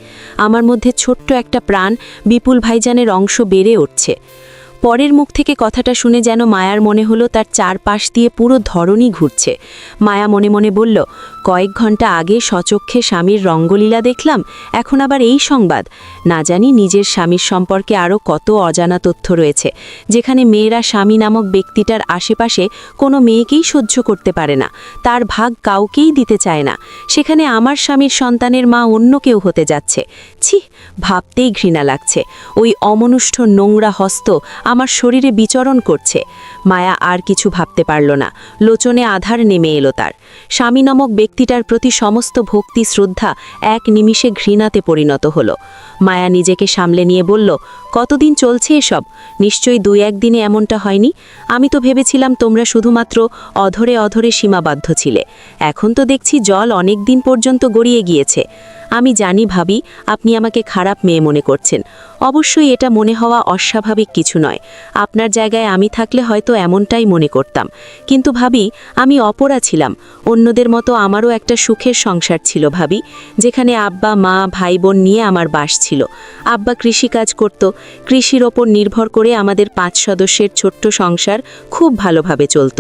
আমার মধ্যে ছোট্ট একটা প্রাণ বিপুল ভাইজানের অংশ বেড়ে উঠছে। পরের মুখ থেকে কথাটা শুনে যেন মায়ার মনে হলো তার চারপাশ দিয়ে পুরো ধরনী ঘুরছে। মায়া মনে মনে বলল, কয়েক ঘন্টা আগে স্বচক্ষে স্বামীর রঙ্গলীলা দেখলাম, এখন আবার এই সংবাদ। না জানি নিজের স্বামীর সম্পর্কে আরও কত অজানা তথ্য রয়েছে, যেখানে মেয়েরা স্বামী নামক ব্যক্তিটার আশেপাশে কোনো মেয়েকেই সহ্য করতে পারে না, তার ভাগ কাউকেই দিতে চায় না। সেখানে আমার স্বামীর সন্তানের মা অন্য কেউ হতে যাচ্ছে। ছি, ভাবতেই ঘৃণা লাগছে। ওই অমনুষ্ঠ নোংরা হস্ত আমার শরীরে বিচরণ করছে। মায়া আর কিছু ভাবতে পারল না, লোচনে আধার নেমে এলো তার। স্বামী নামক ব্যক্তিটার প্রতি সমস্ত ভক্তি শ্রদ্ধা এক নিমিষে ঘৃণাতে পরিণত হলো। মায়া নিজেকে সামলে নিয়ে বলল, কতদিন চলছে এসব? নিশ্চয়ই 2-1 দিনে এমনটা হয়নি। আমি তো ভেবেছিলাম তোমরা শুধুমাত্র অধরে অধরে সীমাবদ্ধ ছিলে, এখন তো দেখছি জল অনেক দিন পর্যন্ত গড়িয়ে গিয়েছে। আমি জানি ভাবি, আপনি আমাকে খারাপ মেয়ে মনে করছেন। অবশ্যই এটা মনে হওয়া অস্বাভাবিক কিছু নয়। আপনার জায়গায় আমি থাকলে হয়তো এমনটাই মনে করতাম। কিন্তু ভাবি, আমি অপরা ছিলাম। অন্যদের মতো আমারও একটা সুখের সংসার ছিল ভাবি, যেখানে আব্বা মা ভাই বোন নিয়ে আমার বাস ছিল। আব্বা কৃষিকাজ করত, কৃষির ওপর নির্ভর করে আমাদের 5 সদস্যের ছোট্ট সংসার খুব ভালোভাবে চলত।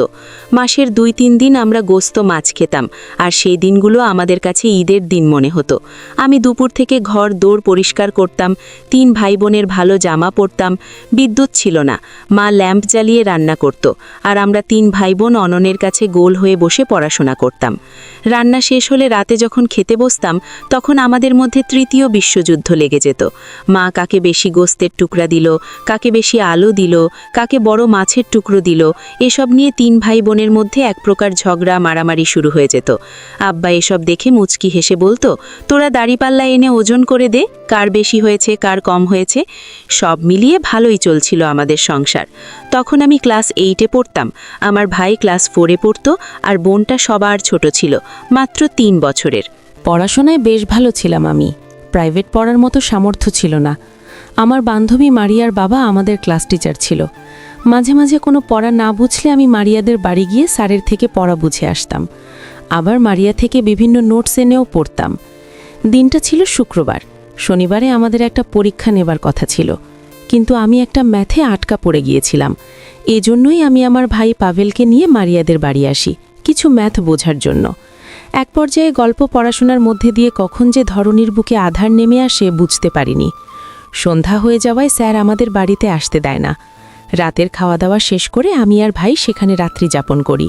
মাসের 2-3 দিন আমরা গোস্ত মাছ খেতাম, আর সেই দিনগুলো আমাদের কাছে ঈদের দিন মনে হতো। আমি দুপুর থেকে ঘর দৌড় পরিষ্কার করতাম, 3 ভাই বোনের ভালো জামা পরতাম। বিদ্যুৎ ছিল না, মা ল্যাম্প জ্বালিয়ে রান্না করত, আর আমরা 3 ভাই বোন অননের কাছে গোল হয়ে বসে পড়াশোনা করতাম। রান্না শেষ হলে রাতে যখন খেতে বসতাম, তখন আমাদের মধ্যে তৃতীয় বিশ্বযুদ্ধ লেগে যেত। মা কাকে বেশি গোস্তের টুকরা দিল, কাকে বেশি আলু দিল, কাকে বড় মাছের টুকরো দিল, এসব নিয়ে 3 ভাই বোনের মধ্যে এক প্রকার ঝগড়া মারামারি শুরু হয়ে যেত। আব্বা এসব দেখে মুচকি হেসে বলতো, তোরা দাড়িপাল্লা এনে ওজন করে দে, কার বেশি হয়েছে কার কম হয়েছে। সব মিলিয়ে ভালোই চলছিল আমাদের সংসার। তখন আমি ক্লাস 8-এ পড়তাম, আমার ভাই ক্লাস 4-এ পড়তো, আর বোনটা সবার ছোট ছিল, মাত্র 3 বছরের। পড়াশোনায় বেশ ভালো ছিলাম আমি, প্রাইভেট পড়ার মতো সামর্থ্য ছিল না। আমার বান্ধবী মারিয়ার বাবা আমাদের ক্লাস টিচার ছিল। মাঝে মাঝে কোনো পড়া না বুঝলে আমি মারিয়াদের বাড়ি গিয়ে স্যারের থেকে পড়া বুঝে আসতাম। আবার মারিয়া থেকে বিভিন্ন নোটস এনেও পড়তাম। দিনটা ছিল শুক্রবার। শনিবারে আমাদের একটা পরীক্ষা নেবার কথা ছিল, কিন্তু আমি একটা ম্যাথে আটকা পড়ে গিয়েছিলাম। এজন্যই আমি আমার ভাই পাভেলকে নিয়ে মারিয়াদের বাড়ি আসি, কিছু ম্যাথ বোঝার জন্য। এক পর্যায়ে গল্প পড়াশোনার মধ্যে দিয়ে কখন যে ধরনীর বুকে আধার নেমে আসে বুঝতে পারিনি। সন্ধ্যা হয়ে যাওয়ায় স্যার আমাদের বাড়িতে আসতে দেয় না। রাতের খাওয়া দাওয়া শেষ করে আমি আর ভাই সেখানে রাত্রি যাপন করি।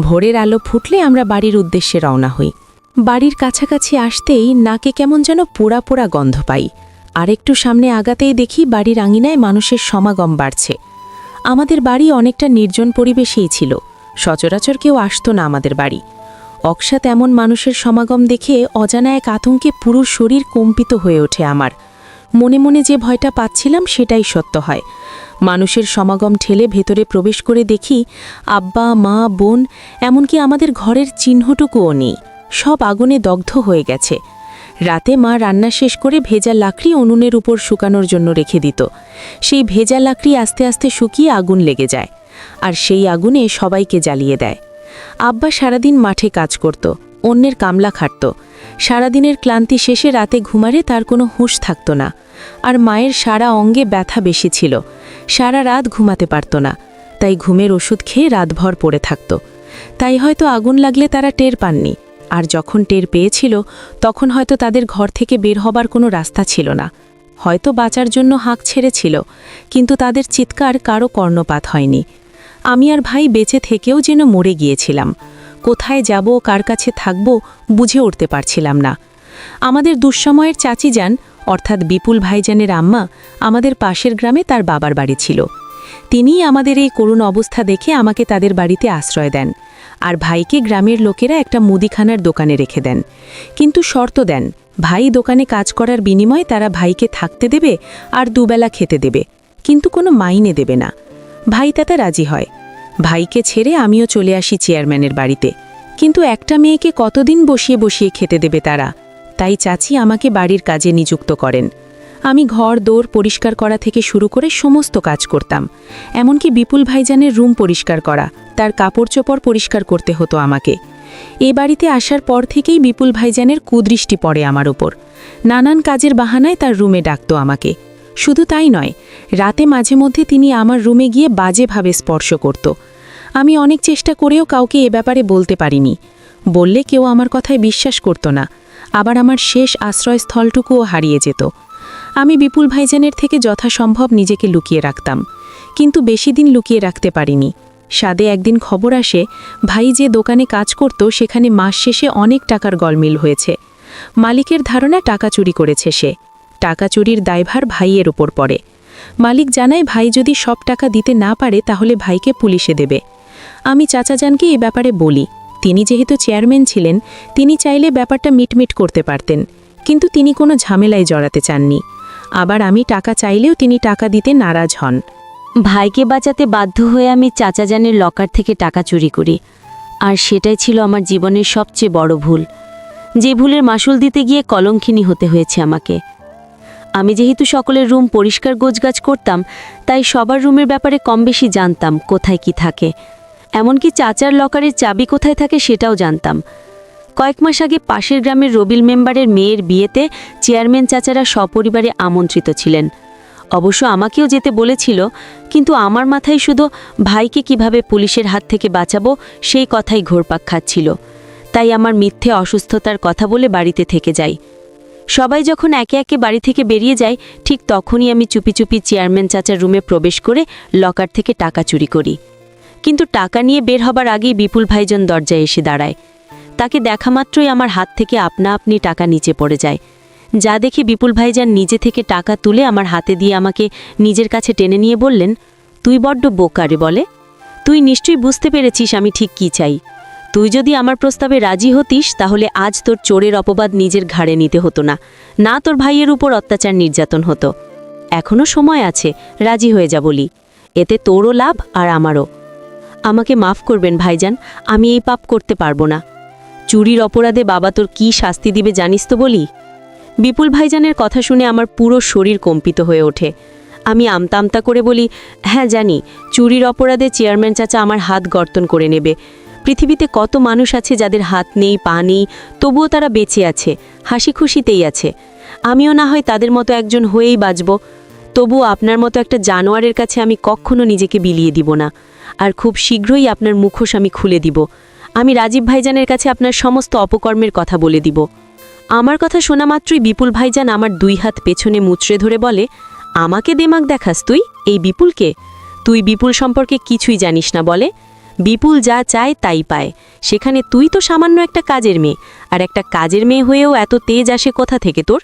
ভোরের আলো ফুটলে আমরা বাড়ির উদ্দেশ্যে রওনা হই। বাড়ির কাছাকাছি আসতেই নাকে কেমন যেন পোড়া পোড়া গন্ধ পাই। আর একটু সামনে আগাতেই দেখি বাড়ির আঙিনায় মানুষের সমাগম বাড়ছে। আমাদের বাড়ি অনেকটা নির্জন পরিবেশেই ছিল, সচরাচর কেউ আসতো না আমাদের বাড়ি। অকস্মাৎ এমন মানুষের সমাগম দেখে অজানা এক আতঙ্কে পুরো শরীর কম্পিত হয়ে ওঠে আমার। মনে মনে যে ভয়টা পাচ্ছিলাম সেটাই সত্য হয়। মানুষের সমাগম ঠেলে ভেতরে প্রবেশ করে দেখি আব্বা মা বোন, এমনকি আমাদের ঘরের চিহ্নটুকুও নেই। সব আগুনে দগ্ধ হয়ে গেছে। রাতে মা রান্না শেষ করে ভেজা লাকড়ি উনুনের উপর শুকানোর জন্য রেখে দিত। সেই ভেজা লাকড়ি আস্তে আস্তে শুকিয়ে আগুন লেগে যায়, আর সেই আগুনে সবাইকে জ্বালিয়ে দেয়। আব্বা সারাদিন মাঠে কাজ করত, অন্যের কামলা খাটত। সারাদিনের ক্লান্তি শেষে রাতে ঘুমারে তার কোনো হুঁশ থাকত না। আর মায়ের সারা অঙ্গে ব্যথা বেশি ছিল, সারা রাত ঘুমাতে পারত না। তাই ঘুমের ওষুধ খেয়ে রাতভর পড়ে থাকত। তাই হয়তো আগুন লাগলে তারা টের পাননি, আর যখন টের পেয়েছিল তখন হয়তো তাদের ঘর থেকে বের হবার কোনো রাস্তা ছিল না। হয়তো বাঁচার জন্য হাঁক ছেড়েছিল, কিন্তু তাদের চিৎকার কারো কর্ণপাত হয়নি। আমি আর ভাই বেঁচে থেকেও যেন মরে গিয়েছিলাম। কোথায় যাব, কার কাছে থাকব, বুঝে উঠতে পারছিলাম না। আমাদের দুঃসময়ের চাচি যান, অর্থাৎ বিপুল ভাইজানের আম্মা, আমাদের পাশের গ্রামে তার বাবার বাড়ি ছিল। তিনিই আমাদের এই করুণ অবস্থা দেখে আমাকে তাদের বাড়িতে আশ্রয় দেন, আর ভাইকে গ্রামের লোকেরা একটা মুদিখানার দোকানে রেখে দেন। কিন্তু শর্ত দেন, ভাই দোকানে কাজ করার বিনিময়ে তারা ভাইকে থাকতে দেবে আর দুবেলা খেতে দেবে, কিন্তু কোনো মাইনে দেবে না। ভাই তাতে রাজি হয়। ভাইকে ছেড়ে আমিও চলে আসি চেয়ারম্যানের বাড়িতে। কিন্তু একটা মেয়েকে কতদিন বসিয়ে বসিয়ে খেতে দেবে তারা? তাই চাচি আমাকে বাড়ির কাজে নিযুক্ত করেন। আমি ঘর দৌড় পরিষ্কার করা থেকে শুরু করে সমস্ত কাজ করতাম। এমনকি বিপুল ভাইজানের রুম পরিষ্কার করা, তার কাপড় চোপড় পরিষ্কার করতে হতো আমাকে। এ বাড়িতে আসার পর থেকেই বিপুল ভাইজানের কুদৃষ্টি পড়ে আমার ওপর। নানান কাজের বাহানায় তার রুমে ডাকতো আমাকে। শুধু তাই নয়, রাতে মাঝে মধ্যে তিনি আমার রুমে গিয়ে বাজেভাবে স্পর্শ করত। আমি অনেক চেষ্টা করেও কাউকে এ ব্যাপারে বলতে পারিনি। বললে কেউ আমার কথায় বিশ্বাস করত না, আবার আমার শেষ আশ্রয়স্থলটুকুও হারিয়ে যেত। আমি বিপুল ভাইজানের থেকে যথাসম্ভব নিজেকে লুকিয়ে রাখতাম, কিন্তু বেশি দিন লুকিয়ে রাখতে পারিনি। সাদে একদিন খবর আসে, ভাই যে দোকানে কাজ করত সেখানে মাস শেষে অনেক টাকার গলমিল হয়েছে। মালিকের ধারণা টাকা চুরি করেছে সে। টাকা চুরির দায়ভার ভাইয়ের ওপর পড়ে। মালিক জানায় ভাই যদি সব টাকা দিতে না পারে তাহলে ভাইকে পুলিশে দেবে। আমি চাচাজানকে এ ব্যাপারে বলি। তিনি যেহেতু চেয়ারম্যান ছিলেন, তিনি চাইলে ব্যাপারটা মিটমিট করতে পারতেন, কিন্তু তিনি কোনো ঝামেলায় জড়াতে চাননি। আবার আমি টাকা চাইলেও তিনি টাকা দিতে নারাজ হন। ভাইকে বাঁচাতে বাধ্য হয়ে আমি চাচাজানের লকার থেকে টাকা চুরি করি, আর সেটাই ছিল আমার জীবনের সবচেয়ে বড় ভুল, যে ভুলের মাসুল দিতে গিয়ে কলঙ্কিনী হতে হয়েছে আমাকে। আমি যেহেতু সকলের রুম পরিষ্কার গোছগাছ করতাম, তাই সবার রুমের ব্যাপারে কম বেশি জানতাম কোথায় কি থাকে। এমনকি চাচার লকারের চাবি কোথায় থাকে সেটাও জানতাম। কয়েক মাস আগে পাশের গ্রামের রবিল মেম্বারের মেয়ের বিয়েতে চেয়ারম্যান চাচারা সপরিবারে আমন্ত্রিত ছিলেন। অবশ্য আমাকেও যেতে বলেছিল, কিন্তু আমার মাথায় শুধু ভাইকে কিভাবে পুলিশের হাত থেকে বাঁচাবো সেই কথাই ঘোরপাক খাচ্ছিল। তাই আমার মিথ্যে অসুস্থতার কথা বলে বাড়িতে থেকে যাই। সবাই যখন একে একে বাড়ি থেকে বেরিয়ে যায়, ঠিক তখনই আমি চুপি চুপি চেয়ারম্যান চাচার রুমে প্রবেশ করে লকার থেকে টাকা চুরি করি। কিন্তু টাকা নিয়ে বের হবার আগেই বিপুল ভাইজান দরজায় এসে দাঁড়ায়। তাকে দেখা মাত্রই আমার হাত থেকে আপনা আপনি টাকা নিচে পড়ে যায়। যা দেখে বিপুল ভাইজান নিজে থেকে টাকা তুলে আমার হাতে দিয়ে আমাকে নিজের কাছে টেনে নিয়ে বললেন, তুই বড্ড বোকা রে বলে, তুই নিশ্চয়ই বুঝতে পেরেছিস আমি ঠিক কী চাই। তুই যদি আমার প্রস্তাবে রাজি হতিস তাহলে আজ তোর চোরের অপবাদ নিজের ঘাড়ে নিতে হতো না, না তোর ভাইয়ের উপর অত্যাচার নির্যাতন হতো। এখনও সময় আছে, রাজি হয়ে যা বলি, এতে তোরও লাভ আর আমারও। আমাকে মাফ করবেন ভাইজান, আমি এই পাপ করতে পারবো না। চুরির অপরাধে বাবা তোর কী শাস্তি দিবে জানিস তো বলি। বিপুল ভাইজানের কথা শুনে আমার পুরো শরীর কম্পিত হয়ে ওঠে। আমি আমতা আমতা করে বলি, হ্যাঁ জানি, চুরির অপরাধে চেয়ারম্যান চাচা আমার হাত গর্তন করে নেবে। পৃথিবীতে কত মানুষ আছে যাদের হাত নেই, পা নেই, তবুও তারা বেঁচে আছে, হাসি খুশিতেই আছে। আমিও না হয় তাদের মতো একজন হয়েই বাঁচব, তবুও আপনার মতো একটা জানোয়ারের কাছে আমি কখনো নিজেকে বিলিয়ে দিব না। আর খুব শীঘ্রই আপনার মুখোশ আমি খুলে দিব। আমি রাজীব ভাইজানের কাছে আপনার সমস্ত অপকর্মের কথা বলে দিব। আমার কথা শোনা মাত্রই বিপুল ভাইজান আমার 2 হাত পেছনে মুচড়ে ধরে বলে, আমাকে দেমাগ দেখাস তুই এই বিপুলকে? তুই বিপুল সম্পর্কে কিছুই জানিস না বলে। বিপুল যা চায় তাই পায়, সেখানে তুই তো সামান্য একটা কাজের মেয়ে, আর একটা কাজের মেয়ে হয়েও এত তেজ আসে কোথা থেকে তোর?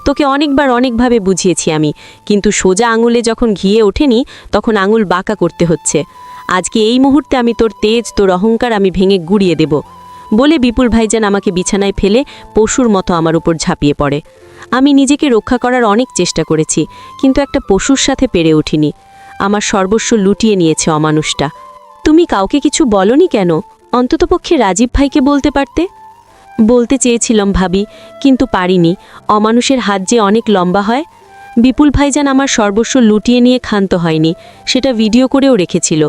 তোকে অনেকবার অনেকভাবে বুঝিয়েছি আমি, কিন্তু সোজা আঙুলে যখন ঘিয়ে ওঠেনি তখন আঙুল বাঁকা করতে হচ্ছে। আজকে এই মুহূর্তে আমি তোর তেজ, তোর অহংকার আমি ভেঙে গুড়িয়ে দেব বলে বিপুল ভাইজান আমাকে বিছানায় ফেলে পশুর মতো আমার উপর ঝাঁপিয়ে পড়ে। আমি নিজেকে রক্ষা করার অনেক চেষ্টা করেছি, কিন্তু একটা পশুর সাথে পেরে উঠিনি। আমার সর্বস্ব লুটিয়ে নিয়েছে অমানুষটা। তুমি কাউকে কিছু বলনি কেন? অন্ততপক্ষে রাজীব ভাইকে বলতে পারতে। বলতে চেয়েছিলাম ভাবি, কিন্তু পারিনি। অমানুষের হাত যে অনেক লম্বা হয়। বিপুল ভাইজান আমার সর্বস্ব লুটিয়ে নিয়ে ক্ষান্ত হয়নি, সেটা ভিডিও করেও রেখেছিল,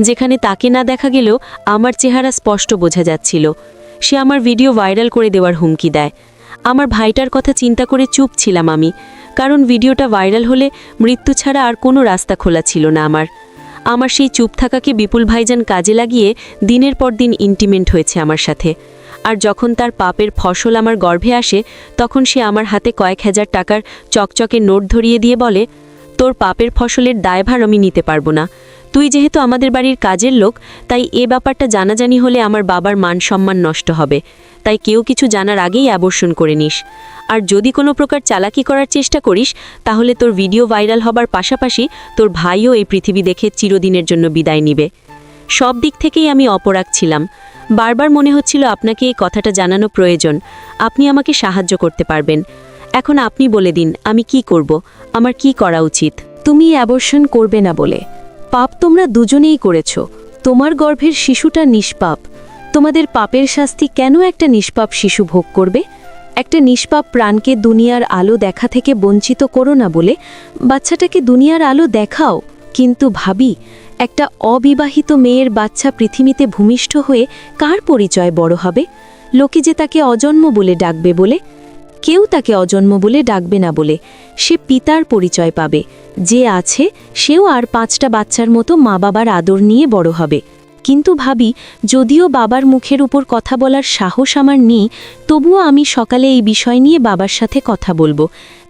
যেখানে তাকে না দেখা গেলেও আমার চেহারা স্পষ্ট বোঝা যাচ্ছিল। সে আমার ভিডিও ভাইরাল করে দেওয়ার হুমকি দেয়। আমার ভাইটার কথা চিন্তা করে চুপ ছিলাম আমি, কারণ ভিডিওটা ভাইরাল হলে মৃত্যু ছাড়া আর কোনো রাস্তা খোলা ছিল না আমার সেই চুপ থাকাকে বিপুল ভাইজান কাজে লাগিয়ে দিনের পর দিন ইন্টিমেন্ট হয়েছে আমার সাথে। আর যখন তার পাপের ফসল আমার গর্ভে আসে, তখন সে আমার হাতে কয়েক হাজার টাকার চকচকে নোট ধরিয়ে দিয়ে বলে, তোর পাপের ফসলের দায়ভার আমি নিতে পারবো না। তুই যেহেতু আমাদের বাড়ির কাজের লোক, তাই এ ব্যাপারটা জানাজানি হলে আমার বাবার মান সম্মান নষ্ট হবে। তাই কেউ কিছু জানার আগেই অ্যাবর্ষণ করে নিস। আর যদি কোনো প্রকার চালাকি করার চেষ্টা করিস, তাহলে তোর ভিডিও ভাইরাল হবার পাশাপাশি তোর ভাইও এই পৃথিবী দেখে চিরদিনের জন্য বিদায় নিবে। সব দিক থেকেই আমি অপরাগ ছিলাম। বারবার মনে হচ্ছিল আপনাকে এই কথাটা জানানো প্রয়োজন। আপনি আমাকে সাহায্য করতে পারবেন। এখন আপনি বলে দিন, আমি কি করব, আমার কি করা উচিত? তুমি অ্যাবর্শন করবে না বলে। পাপ তোমরা দুজনেই করেছ। তোমার গর্ভের শিশুটা নিষ্পাপ। তোমাদের পাপের শাস্তি কেন একটা নিষ্পাপ শিশু ভোগ করবে? একটা নিষ্পাপ প্রাণকে দুনিয়ার আলো দেখা থেকে বঞ্চিত করো না বলে বাচ্চাটাকে দুনিয়ার আলো দেখাও। কিন্তু ভাবি, একটা অবিবাহিত মেয়ের বাচ্চা পৃথিবীতে ভূমিষ্ঠ হয়ে কার পরিচয় বড় হবে? লোকে যে তাকে অজন্ম বলে ডাকবে বলে? কেউ তাকে অজন্ম বলে ডাকবে না বলে সে পিতার পরিচয় পাবে। যে আছে সেও আর 5টা বাচ্চার মতো মা বাবার আদর নিয়ে বড় হবে। কিন্তু ভাবি, যদিও বাবার মুখের উপর কথা বলার সাহস আমার নেই, তবুও আমি সকালে এই বিষয় নিয়ে বাবার সাথে কথা বলবো।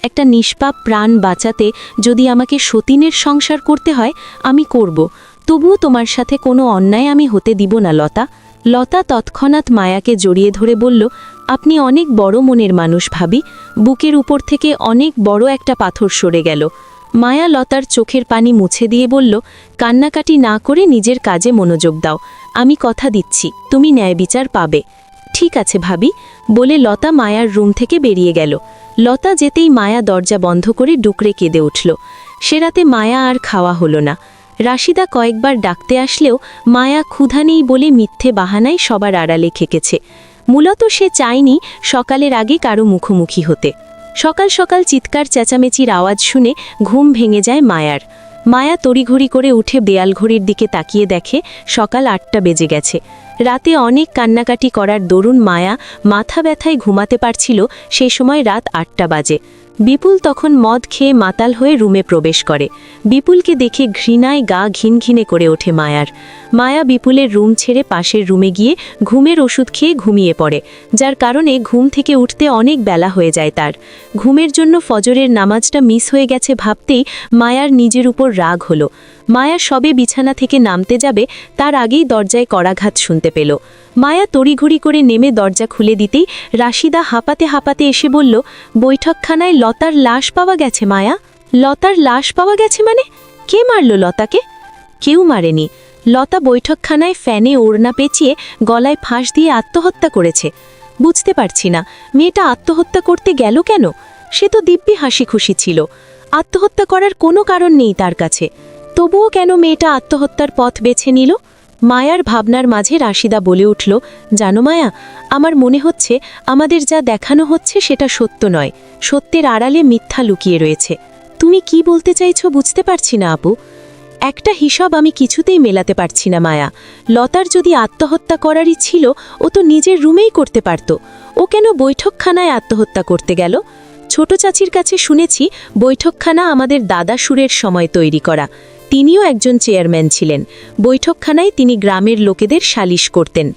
একটা নিষ্পাপ প্রাণ বাঁচাতে যদি আমাকে সতীনের সংসার করতে হয়, আমি করব। তবুও তোমার সাথে কোনো অন্যায় আমি হতে দিব না লতা। লতা তৎক্ষণাৎ মায়াকে জড়িয়ে ধরে বলল, আপনি অনেক বড় মনের মানুষ ভাবি। বুকের উপর থেকে অনেক বড় একটা পাথর সরে গেল। মায়া লতার চোখের পানি মুছে দিয়ে বলল, কান্নাকাটি না করে নিজের কাজে মনোযোগ দাও। আমি কথা দিচ্ছি, তুমি ন্যায় বিচার পাবে। ঠিক আছে ভাবি, বলে লতা মায়ার রুম থেকে বেরিয়ে গেল। লতা যেতেই মায়া দরজা বন্ধ করে ডুকরে কেঁদে উঠল। সে রাতে মায়া আর খাওয়া হলো না। রাশিদা কয়েকবার ডাকতে আসলেও মায়া ক্ষুধা নেই বলে মিথ্যে বাহানায় সবার আড়ালে খেকেছে। মূলত সে চায়নি সকালের আগে কারো মুখোমুখি হতে। সকাল সকাল চিৎকার চেঁচামেচির আওয়াজ শুনে ঘুম ভেঙে যায় মায়ার। মায়া তড়িঘড়ি করে উঠে দেয়াল ঘড়ির দিকে তাকিয়ে দেখে সকাল 8টা বেজে গেছে। রাতে অনেক কান্নাকাটি করার দরুন মায়া মাথা ব্যথায় ঘুমাতে পারছিল। সেই সময় রাত 8টা বাজে। বিপুল তখন মদ খেয়ে মাতাল হয়ে রুমে প্রবেশ করে। বিপুলকে দেখে ঘৃণায় গা ঘিনঘিনে করে ওঠে মায়ার। মায়া বিপুলের রুম ছেড়ে পাশের রুমে গিয়ে ঘুমের ওষুধ খেয়ে ঘুমিয়ে পড়ে, যার কারণে ঘুম থেকে উঠতে অনেক বেলা হয়ে যায় তার। ঘুমের জন্য ফজরের নামাজটা মিস হয়ে গেছে ভাবতেই মায়ার নিজের উপর রাগ হলো। মায়া সবে বিছানা থেকে নামতে যাবে, তার আগেই দরজায় কড়াঘাত শুনতে পেল। মায়া তড়িঘড়ি করে নেমে দরজা খুলে দিতেই রাশিদা হাঁপাতে হাঁপাতে এসে বলল, বৈঠকখানায় লতার লাশ পাওয়া গেছে। মায়া, লতার লাশ পাওয়া গেছে মানে? কে মারল লতাকে? কেউ মারেনি। লতা বৈঠকখানায় ফ্যানে ওড়না পেঁচিয়ে গলায় ফাঁস দিয়ে আত্মহত্যা করেছে। বুঝতে পারছি না, মেয়েটা আত্মহত্যা করতে গেল কেন? সে তো দিব্যি হাসি খুশি ছিল। আত্মহত্যা করার কোনো কারণ নেই তার কাছে। তবুও কেন মেয়েটা আত্মহত্যার পথ বেছে নিল? মায়ার ভাবনার মাঝে রাশিদা বলে উঠল, জানো মায়া, আমার মনে হচ্ছে আমাদের যা দেখানো হচ্ছে সেটা সত্য নয়। সত্যের আড়ালে মিথ্যা লুকিয়ে রয়েছে। তুমি কি বলতে চাইছো বুঝতে পারছি না আপু। একটা হিসাব আমি কিছুতেই মেলাতে পারছি না মায়া। লতার যদি আত্মহত্যা করারই ছিল, ও তো নিজের রুমেই করতে পারত। ও কেন বৈঠকখানায় আত্মহত্যা করতে গেল? ছোট চাচির কাছে শুনেছি বৈঠকখানা আমাদের দাদা সুরের সময় তৈরি করা। তিনিও একজন চেয়ারম্যান ছিলেন। বৈঠকখানায় তিনি গ্রামের লোকেদের সালিশ করতেন।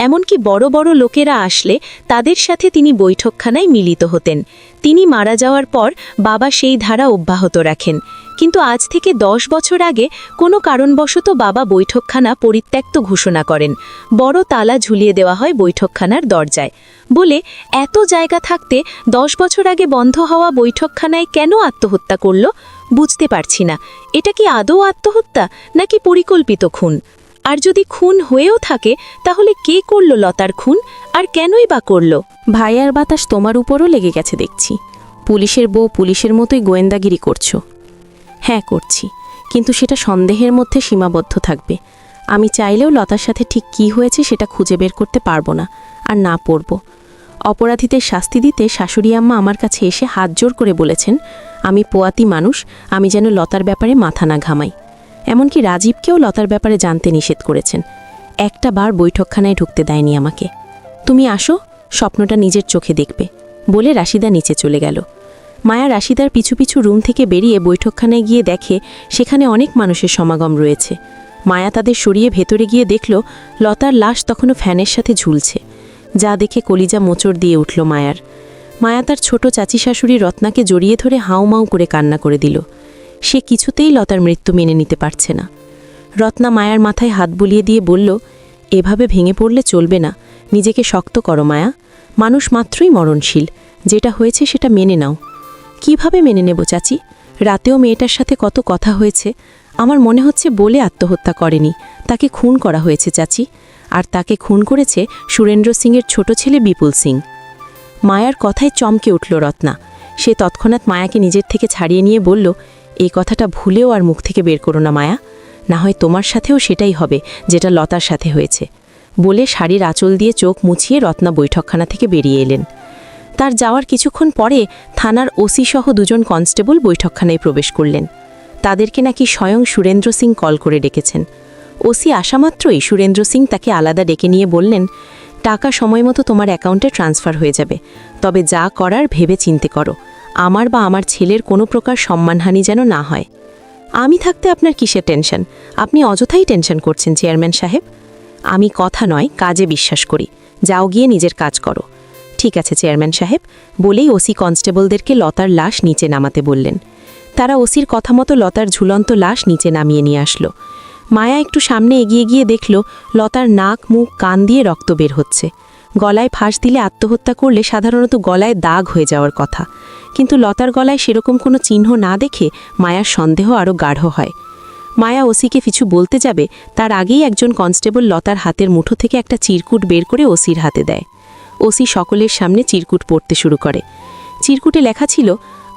এমনকি বড় বড় লোকেরা আসলে তাদের সাথে তিনি বৈঠকখানায় মিলিত হতেন। তিনি মারা যাওয়ার পর বাবা সেই ধারা অব্যাহত রাখেন। কিন্তু আজ থেকে 10 বছর আগে কোনো কারণবশত বাবা বৈঠকখানা পরিত্যক্ত ঘোষণা করেন। বড় তালা ঝুলিয়ে দেওয়া হয় বৈঠকখানার দরজায়। বলে এত জায়গা থাকতে 10 বছর আগে বন্ধ হওয়া বৈঠকখানায় কেন আত্মহত্যা করল? বুঝতে পারছি না, এটা কি আদৌ আত্মহত্যা নাকি পরিকল্পিত খুন? আর যদি খুন হয়েও থাকে, তাহলে কে করল লতার খুন, আর কেনই বা করল? ভাইয়ার বাতাস তোমার উপরও লেগে গেছে দেখছি। পুলিশের বউ পুলিশের মতোই গোয়েন্দাগিরি করছো। হ্যাঁ করছি, কিন্তু সেটা সন্দেহের মধ্যে সীমাবদ্ধ থাকবে। আমি চাইলেও লতার সাথে ঠিক কী হয়েছে সেটা খুঁজে বের করতে পারবো না, আর না পড়ব। অপরাধীদের শাস্তি দিতে শাশুড়ি আম্মা আমার কাছে এসে হাত জোর করে বলেছেন আমি পোয়াতি মানুষ, আমি যেন লতার ব্যাপারে মাথা না ঘামাই। এমনকি রাজীবকেও লতার ব্যাপারে জানতে নিষেধ করেছেন। একটা বার বৈঠকখানায় ঢুকতে দেয়নি আমাকে। তুমি আসো, স্বপ্নটা নিজের চোখে দেখবে বলে রাশিদা নিচে চলে গেল। মায়া রাশিদার পিছু পিছু রুম থেকে বেরিয়ে বৈঠকখানায় গিয়ে দেখে সেখানে অনেক মানুষের সমাগম রয়েছে। মায়া তাদের সরিয়ে ভেতরে গিয়ে দেখল লতার লাশ তখনও ফ্যানের সাথে ঝুলছে। যা দেখে কলিজা মোচড় দিয়ে উঠল মায়ার। মায়া তার ছোট চাচি শাশুড়ি রত্নাকে জড়িয়ে ধরে হাউমাউ করে কান্না করে দিল। সে কিছুতেই লতার মৃত্যু মেনে নিতে পারছে না। রত্না মায়ার মাথায় হাত বুলিয়ে দিয়ে বলল, এভাবে ভেঙে পড়লে চলবে না, নিজেকে শক্ত করো মায়া। মানুষ মাত্রই মরণশীল, যেটা হয়েছে সেটা মেনে নাও। কিভাবে মেনে নেব চাচি? রাতেও মেয়েটার সাথে কত কথা হয়েছে। আমার মনে হচ্ছে বলে আত্মহত্যা করেনি, তাকে খুন করা হয়েছে চাচি। আর তাকে খুন করেছে সুরেন্দ্র সিংয়ের ছোট ছেলে বিপুল সিং। মায়ার কথায় চমকে উঠল রত্না। সে তৎক্ষণাৎ মায়াকে নিজের থেকে ছাড়িয়ে নিয়ে বলল, এই কথাটা ভুলেও আর মুখ থেকে বের করো না মায়া, না হয় তোমার সাথেও সেটাই হবে যেটা লতার সাথে হয়েছে। বলে শাড়ির আঁচল দিয়ে চোখ মুছিয়ে রত্না বৈঠকখানা থেকে বেরিয়ে এলেন। তার যাওয়ার কিছুক্ষণ পরে থানার ওসি সহ দুজন কনস্টেবল বৈঠকখানায় প্রবেশ করলেন। তাদেরকে নাকি স্বয়ং সুরেন্দ্র সিং কল করে ডেকেছেন। ওসি আসামাত্রই সুরেন্দ্র সিং তাকে আলাদা ডেকে নিয়ে বললেন, টাকা সময়মতো তোমার অ্যাকাউন্টে ট্রান্সফার হয়ে যাবে, তবে যা করার ভেবে চিন্তে করো। আমার বা আমার ছেলের কোনো প্রকার সম্মানহানি যেন না হয়। আমি থাকতে আপনার কিসের টেনশন? আপনি অযথাই টেনশন করছেন চেয়ারম্যান সাহেব। আমি কথা নয় কাজে বিশ্বাস করি, যাও গিয়ে নিজের কাজ করো। ঠিক আছে চেয়ারম্যান সাহেব, বলেই ওসি কনস্টেবলদেরকে লতার লাশ নিচে নামাতে বললেন। তারা ওসির কথা মতো লতার ঝুলন্ত লাশ নিচে নামিয়ে নিয়ে আসলো। মায়া একটু সামনে এগিয়ে গিয়ে দেখল লতার নাক মুখ কান দিয়ে রক্ত বের হচ্ছে। গলায় ফাঁস দিলে আত্মহত্যা করলে সাধারণত গলায় দাগ হয়ে যাওয়ার কথা, কিন্তু লতার গলায় সেরকম কোনো চিহ্ন না দেখে মায়ার সন্দেহ আরও গাঢ় হয়। মায়া ওসিকে কিছু বলতে যাবে, তার আগেই একজন কনস্টেবল লতার হাতের মুঠো থেকে একটা চিরকুট বের করে ওসির হাতে দেয়। ওসি সকলের সামনে চিরকুট পড়তে শুরু করে। চিরকুটে লেখা ছিল,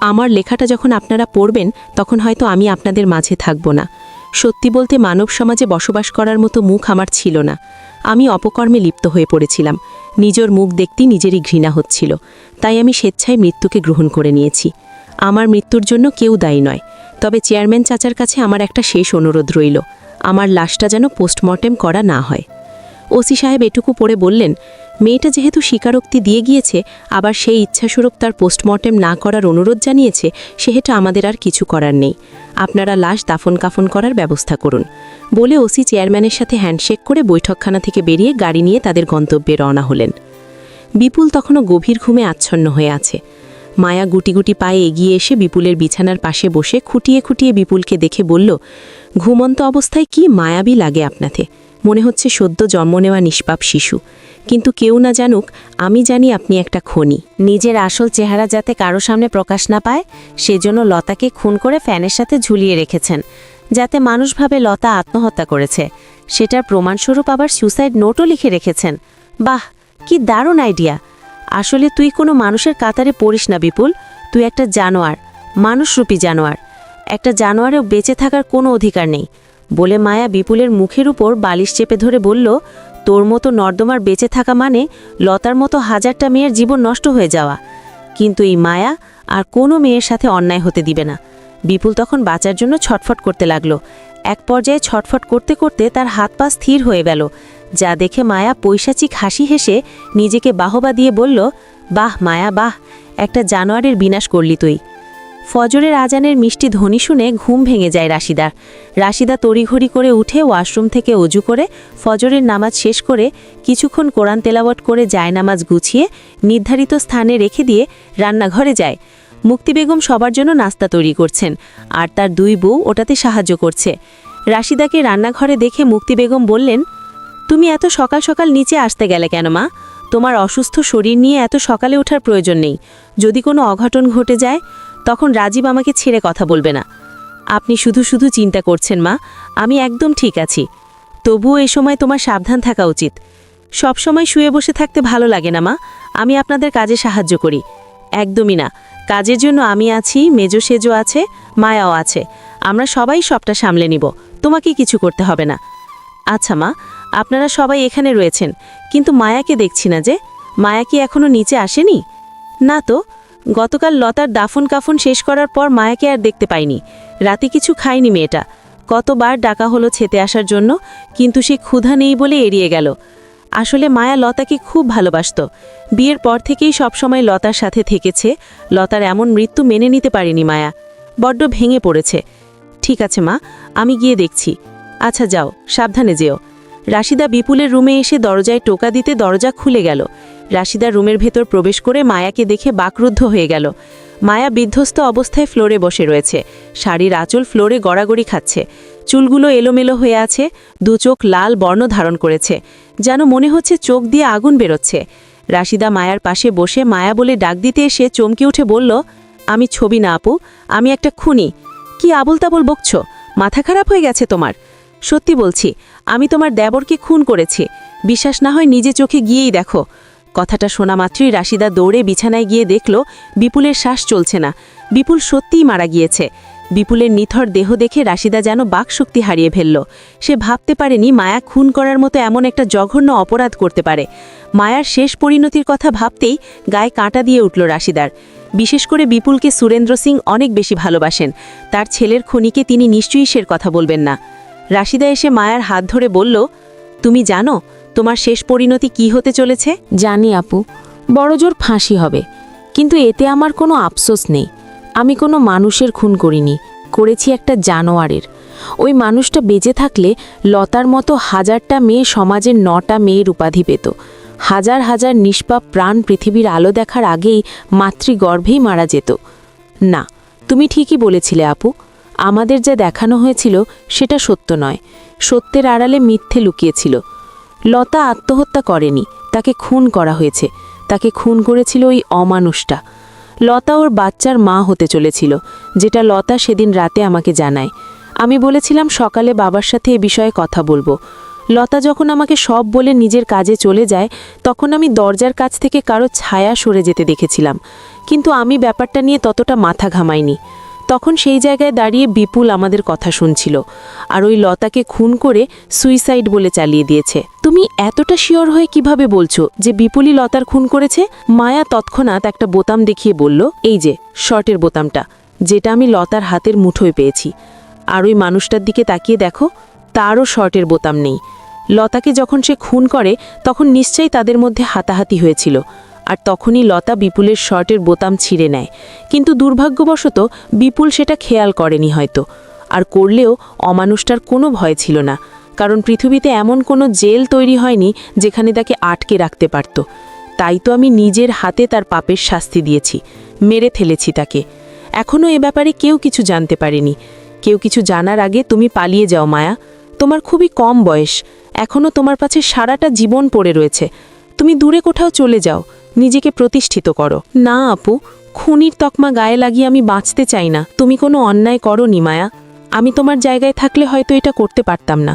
আমার লেখাটা যখন আপনারা পড়বেন তখন হয়তো আমি আপনাদের মাঝে থাকব না। সত্যি বলতে মানব সমাজে বসবাস করার মতো মুখ আমার ছিল না। আমি অপকর্মে লিপ্ত হয়ে পড়েছিলাম। নিজের মুখ দেখতেই নিজেরই ঘৃণা হচ্ছিল, তাই আমি স্বেচ্ছায় মৃত্যুকে গ্রহণ করে নিয়েছি। আমার মৃত্যুর জন্য কেউ দায়ী নয়, তবে চেয়ারম্যান চাচার কাছে আমার একটা শেষ অনুরোধ রইল, আমার লাশটা যেন পোস্টমর্টেম করা না হয়। ওসি সাহেব এটুকু পড়ে বললেন, মেয়েটা যেহেতু স্বীকারোক্তি দিয়ে গিয়েছে, আবার সেই ইচ্ছাস্বরূপ তার পোস্টমর্টেম না করার অনুরোধ জানিয়েছে, সেহেতু আমাদের আর কিছু করার নেই। আপনারা লাশ দাফন কাফন করার ব্যবস্থা করুন। বলে ওসি চেয়ারম্যানের সাথে হ্যান্ডশেক করে বৈঠকখানা থেকে বেরিয়ে গাড়ি নিয়ে তাদের গন্তব্যে রওনা হলেন। বিপুল তখনও গভীর ঘুমে আচ্ছন্ন হয়ে আছে। মায়া গুটি গুটি পায়ে এগিয়ে এসে বিপুলের বিছানার পাশে বসে খুঁটিয়ে খুঁটিয়ে বিপুলকে দেখে বলল, ঘুমন্ত অবস্থায় কি মায়াবী লাগে আপনাকে, মনে হচ্ছে সদ্য জন্ম নেওয়া নিষ্পাপ শিশু। কিন্তু কেউ না জানুক, আমি জানি আপনি একটা খনি। নিজের আসল চেহারা যাতে কারো সামনে প্রকাশ না পায়, সেজন্য লতাকে খুন করে ফ্যানের সাথে ঝুলিয়ে রেখেছেন, যাতে মানুষ ভাবে লতা আত্মহত্যা করেছে। সেটার প্রমাণস্বরূপ আবার সুসাইড নোটও লিখে রেখেছেন। বাহ, কি দারুণ আইডিয়া! আসলে তুই কোনো মানুষের কাতারে পড়িস না বিপুল, তুই একটা জানোয়ার, মানুষরূপী জানোয়ার। একটা জানোয়ারেও বেঁচে থাকার কোনো অধিকার নেই। বলে মায়া বিপুলের মুখের উপর বালিশ চেপে ধরে বলল, তোর মতো নর্দমার বেঁচে থাকা মানে লতার মতো হাজারটা মেয়ের জীবন নষ্ট হয়ে যাওয়া। কিন্তু এই মায়া আর কোনো মেয়ের সাথে অন্যায় হতে দিবে না। বিপুল তখন বাঁচার জন্য ছটফট করতে লাগলো। এক পর্যায়ে ছটফট করতে করতে তার হাত পা স্থির হয়ে গেল, যা দেখে মায়া পৈশাচিক হাসি হেসে নিজেকে বাহবা দিয়ে বলল, বাহ মায়া বাহ, একটা জানোয়ারের বিনাশ করলি তুই। ফজরের আজানের মিষ্টি ধ্বনি শুনে ঘুম ভেঙে যায় রাশিদার। রাশিদা তড়িঘড়ি করে উঠে ওয়াশরুম থেকে অজু করে ফজরের নামাজ শেষ করে কিছুক্ষণ কোরআন তেলাওয়াত করে জায়নামাজ গুছিয়ে নির্ধারিত স্থানে রেখে দিয়ে রান্নাঘরে যায়। মুক্তি বেগম সবার জন্য নাস্তা তৈরি করছেন, আর তার দুই বউ ওটাতে সাহায্য করছে। রাশিদাকে রান্নাঘরে দেখে মুক্তি বেগম বললেন, তুমি এত সকাল সকাল নিচে আসতে গেলে কেন মা? তোমার অসুস্থ শরীর নিয়ে এত সকালে ওঠার প্রয়োজন নেই। যদি কোনো অঘটন ঘটে যায় তখন রাজীব আমাকে ছেড়ে কথা বলবে না। আপনি শুধু শুধু চিন্তা করছেন মা, আমি একদম ঠিক আছি। তবুও এ সময় তোমার সাবধান থাকা উচিত। সব সময় শুয়ে বসে থাকতে ভালো লাগে না মা, আমি আপনাদের কাজে সাহায্য করি। একদমই না, কাজের জন্য আমি আছি, মেজো সেজো আছে, মায়াও আছে, আমরা সবাই সবটা সামলে নিব, তোমাকে কিছু করতে হবে না। আচ্ছা মা, আপনারা সবাই এখানে রয়েছেন, কিন্তু মায়াকে দেখছি না যে। মায়া কি এখনো নিচে আসেনি? না তো, গতকাল লতার দাফন কাফন শেষ করার পর মায়াকে আর দেখতে পাইনি। রাতে কিছু খায়নি মেয়েটা। কতবার ডাকা হলো ছেতে আসার জন্য, কিন্তু সে ক্ষুধা নেই বলে এড়িয়ে গেল। আসলে মায়া লতাকে খুব ভালোবাসত। বিয়ের পর থেকেই সবসময় লতার সাথে থেকেছে। লতার এমন মৃত্যু মেনে নিতে পারেনি মায়া, বড্ড ভেঙে পড়েছে। ঠিক আছে মা, আমি গিয়ে দেখছি। আচ্ছা যাও, সাবধানে যেও। রাশিদা বিপুলের রুমে এসে দরজায় টোকা দিতে দরজা খুলে গেল। রাশিদা রুমের ভেতর প্রবেশ করে মায়াকে দেখে বাকরুদ্ধ হয়ে গেল। মায়া বিধ্বস্ত অবস্থায় ফ্লোরে বসে রয়েছে, শাড়ির আঁচল ফ্লোরে গড়াগড়ি খাচ্ছে, চুলগুলো এলোমেলো হয়ে আছে, দু চোখ লাল বর্ণ ধারণ করেছে, যেন মনে হচ্ছে চোখ দিয়ে আগুন বেরোচ্ছে। রাশিদা মায়ার পাশে বসে মায়া বলে ডাক দিতে এসে চমকে উঠে বলল, আমি ছবি না আপু, আমি একটা খুনি। কি আবল তাবল বকছ? মাথা খারাপ হয়ে গেছে তোমার? সত্যি বলছি, আমি তোমার দেবরকে খুন করেছি। বিশ্বাস না হয় নিজে চোখে গিয়েই দেখো। কথাটা শোনা মাত্রই রাশিদা দৌড়ে বিছানায় গিয়ে দেখল বিপুলের শ্বাস চলছে না। বিপুল সত্যিই মারা গিয়েছে। বিপুলের নিথর দেহ দেখে রাশিদা যেন বাকশক্তি হারিয়ে ফেলল। সে ভাবতে পারেনি মায়া খুন করার মতো এমন একটা জঘন্য অপরাধ করতে পারে। মায়ার শেষ পরিণতির কথা ভাবতেই গায়ে কাঁটা দিয়ে উঠল রাশিদার। বিশেষ করে বিপুলকে সুরেন্দ্র সিং অনেক বেশি ভালোবাসেন। তার ছেলের খুনিকে তিনি নিশ্চয়ই সের কথা বলবেন না। রাশিদা এসে মায়ার হাত ধরে বলল, তুমি জানো তোমার শেষ পরিণতি কি হতে চলেছে? জানি আপু, বড়জোর ফাঁসি হবে, কিন্তু এতে আমার কোনো আফসোস নেই। আমি কোনো মানুষের খুন করিনি, করেছি একটা জানোয়ারের। ওই মানুষটা বেঁচে থাকলে লতার মতো হাজারটা মেয়ে সমাজের 9টা মেয়ের উপাধি পেত। হাজার হাজার নিষ্পাপ প্রাণ পৃথিবীর আলো দেখার আগেই মাতৃগর্ভেই মারা যেত। না, তুমি ঠিকই বলেছিলে আপু, আমাদের যা দেখানো হয়েছিল সেটা সত্য নয়। সত্যের আড়ালে মিথ্যে লুকিয়েছিল। লতা আত্মহত্যা করেনি, তাকে খুন করা হয়েছে। তাকে খুন করেছিল ওই অমানুষটা। লতা ওর বাচ্চার মা হতে চলেছিল, যেটা লতা সেদিন রাতে আমাকে জানায়। আমি বলেছিলাম সকালে বাবার সাথে এ বিষয়ে কথা বলবো। লতা যখন আমাকে সব বলে নিজের কাজে চলে যায়, তখন আমি দরজার কাছ থেকে কারো ছায়া সরে যেতে দেখেছিলাম, কিন্তু আমি ব্যাপারটা নিয়ে ততটা মাথা ঘামাইনি। তখন সেই জায়গায় দাঁড়িয়ে বিপুল আমাদের কথা শুনছিল, আর ওই লতাকে খুন করে সুইসাইড বলে চালিয়ে দিয়েছে। তুমি এতটা শিওর হয়ে কিভাবে বলছো যে বিপুলই লতার খুন করেছে? মায়া তৎক্ষণাৎ একটা বোতাম দেখিয়ে বলল, এই যে শর্টের বোতামটা, যেটা আমি লতার হাতের মুঠোয় পেয়েছি। আর ওই মানুষটার দিকে তাকিয়ে দেখো, তারও শর্টের বোতাম নেই। লতাকে যখন সে খুন করে তখন নিশ্চয়ই তাদের মধ্যে হাতাহাতি হয়েছিল, আর তখনই লতা বিপুলের শর্টের বোতাম ছিঁড়ে নেয়। কিন্তু দুর্ভাগ্যবশত বিপুল সেটা খেয়াল করেনি হয়তো, আর করলেও অমানুষটার কোনো ভয় ছিল না, কারণ পৃথিবীতে এমন কোনো জেল তৈরি হয়নি যেখানে তাকে আটকে রাখতে পারত। তাই তো আমি নিজের হাতে তার পাপের শাস্তি দিয়েছি, মেরে ফেলেছি তাকে। এখনও এ ব্যাপারে কেউ কিছু জানতে পারেনি। কেউ কিছু জানার আগে তুমি পালিয়ে যাও মায়া। তোমার খুবই কম বয়স, এখনও তোমার কাছে সারাটা জীবন পড়ে রয়েছে। তুমি দূরে কোথাও চলে যাও, নিজেকে প্রতিষ্ঠিত করো। না আপু, খুনির তকমা গায়ে লাগিয়ে আমি বাঁচতে চাই না। তুমি কোনো অন্যায় করোনি মায়া। আমি তোমার জায়গায় থাকলে হয়তো এটা করতে পারতাম না।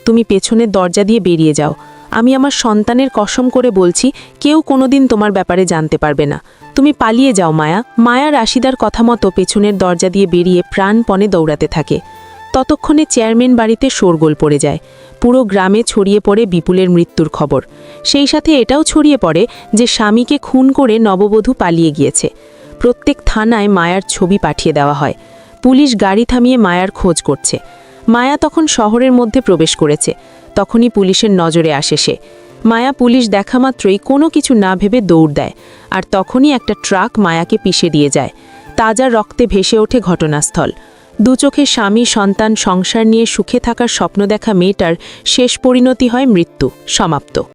তুমি পেছনের দরজা দিয়ে বেরিয়ে যাও। আমি আমার সন্তানের কসম করে বলছি, কেউ কোনোদিন তোমার ব্যাপারে জানতে পারবে না। তুমি পালিয়ে যাও মায়া। মায়া রাশিদার কথা মতো পেছনের দরজা দিয়ে বেরিয়ে প্রাণপণে দৌড়াতে থাকে। ততক্ষণে চেয়ারম্যান বাড়িতে শোরগোল পড়ে যায়। পুরো গ্রামে ছড়িয়ে পড়ে বিপুলের মৃত্যুর খবর। সেই সাথে এটাও ছড়িয়ে পড়ে যে স্বামীকে খুন করে নববধূ পালিয়ে গিয়েছে। প্রত্যেক থানায় মায়ার ছবি পাঠিয়ে দেওয়া হয়। পুলিশ গাড়ি থামিয়ে মায়ার খোঁজ করছে। মায়া তখন শহরের মধ্যে প্রবেশ করেছে। তখনই পুলিশের নজরে আসে সে। মায়া পুলিশ দেখা মাত্রই কোনো কিছু না ভেবে দৌড় দেয়, আর তখনই একটা ট্রাক মায়াকে পিষে দিয়ে যায়। তাজা রক্তে ভেসে ওঠে ঘটনাস্থল। দু চোখে স্বামী, সন্তান, সংসার নিয়ে সুখে থাকার স্বপ্ন দেখা মেয়েটার শেষ পরিণতি হয় মৃত্যু। সমাপ্ত।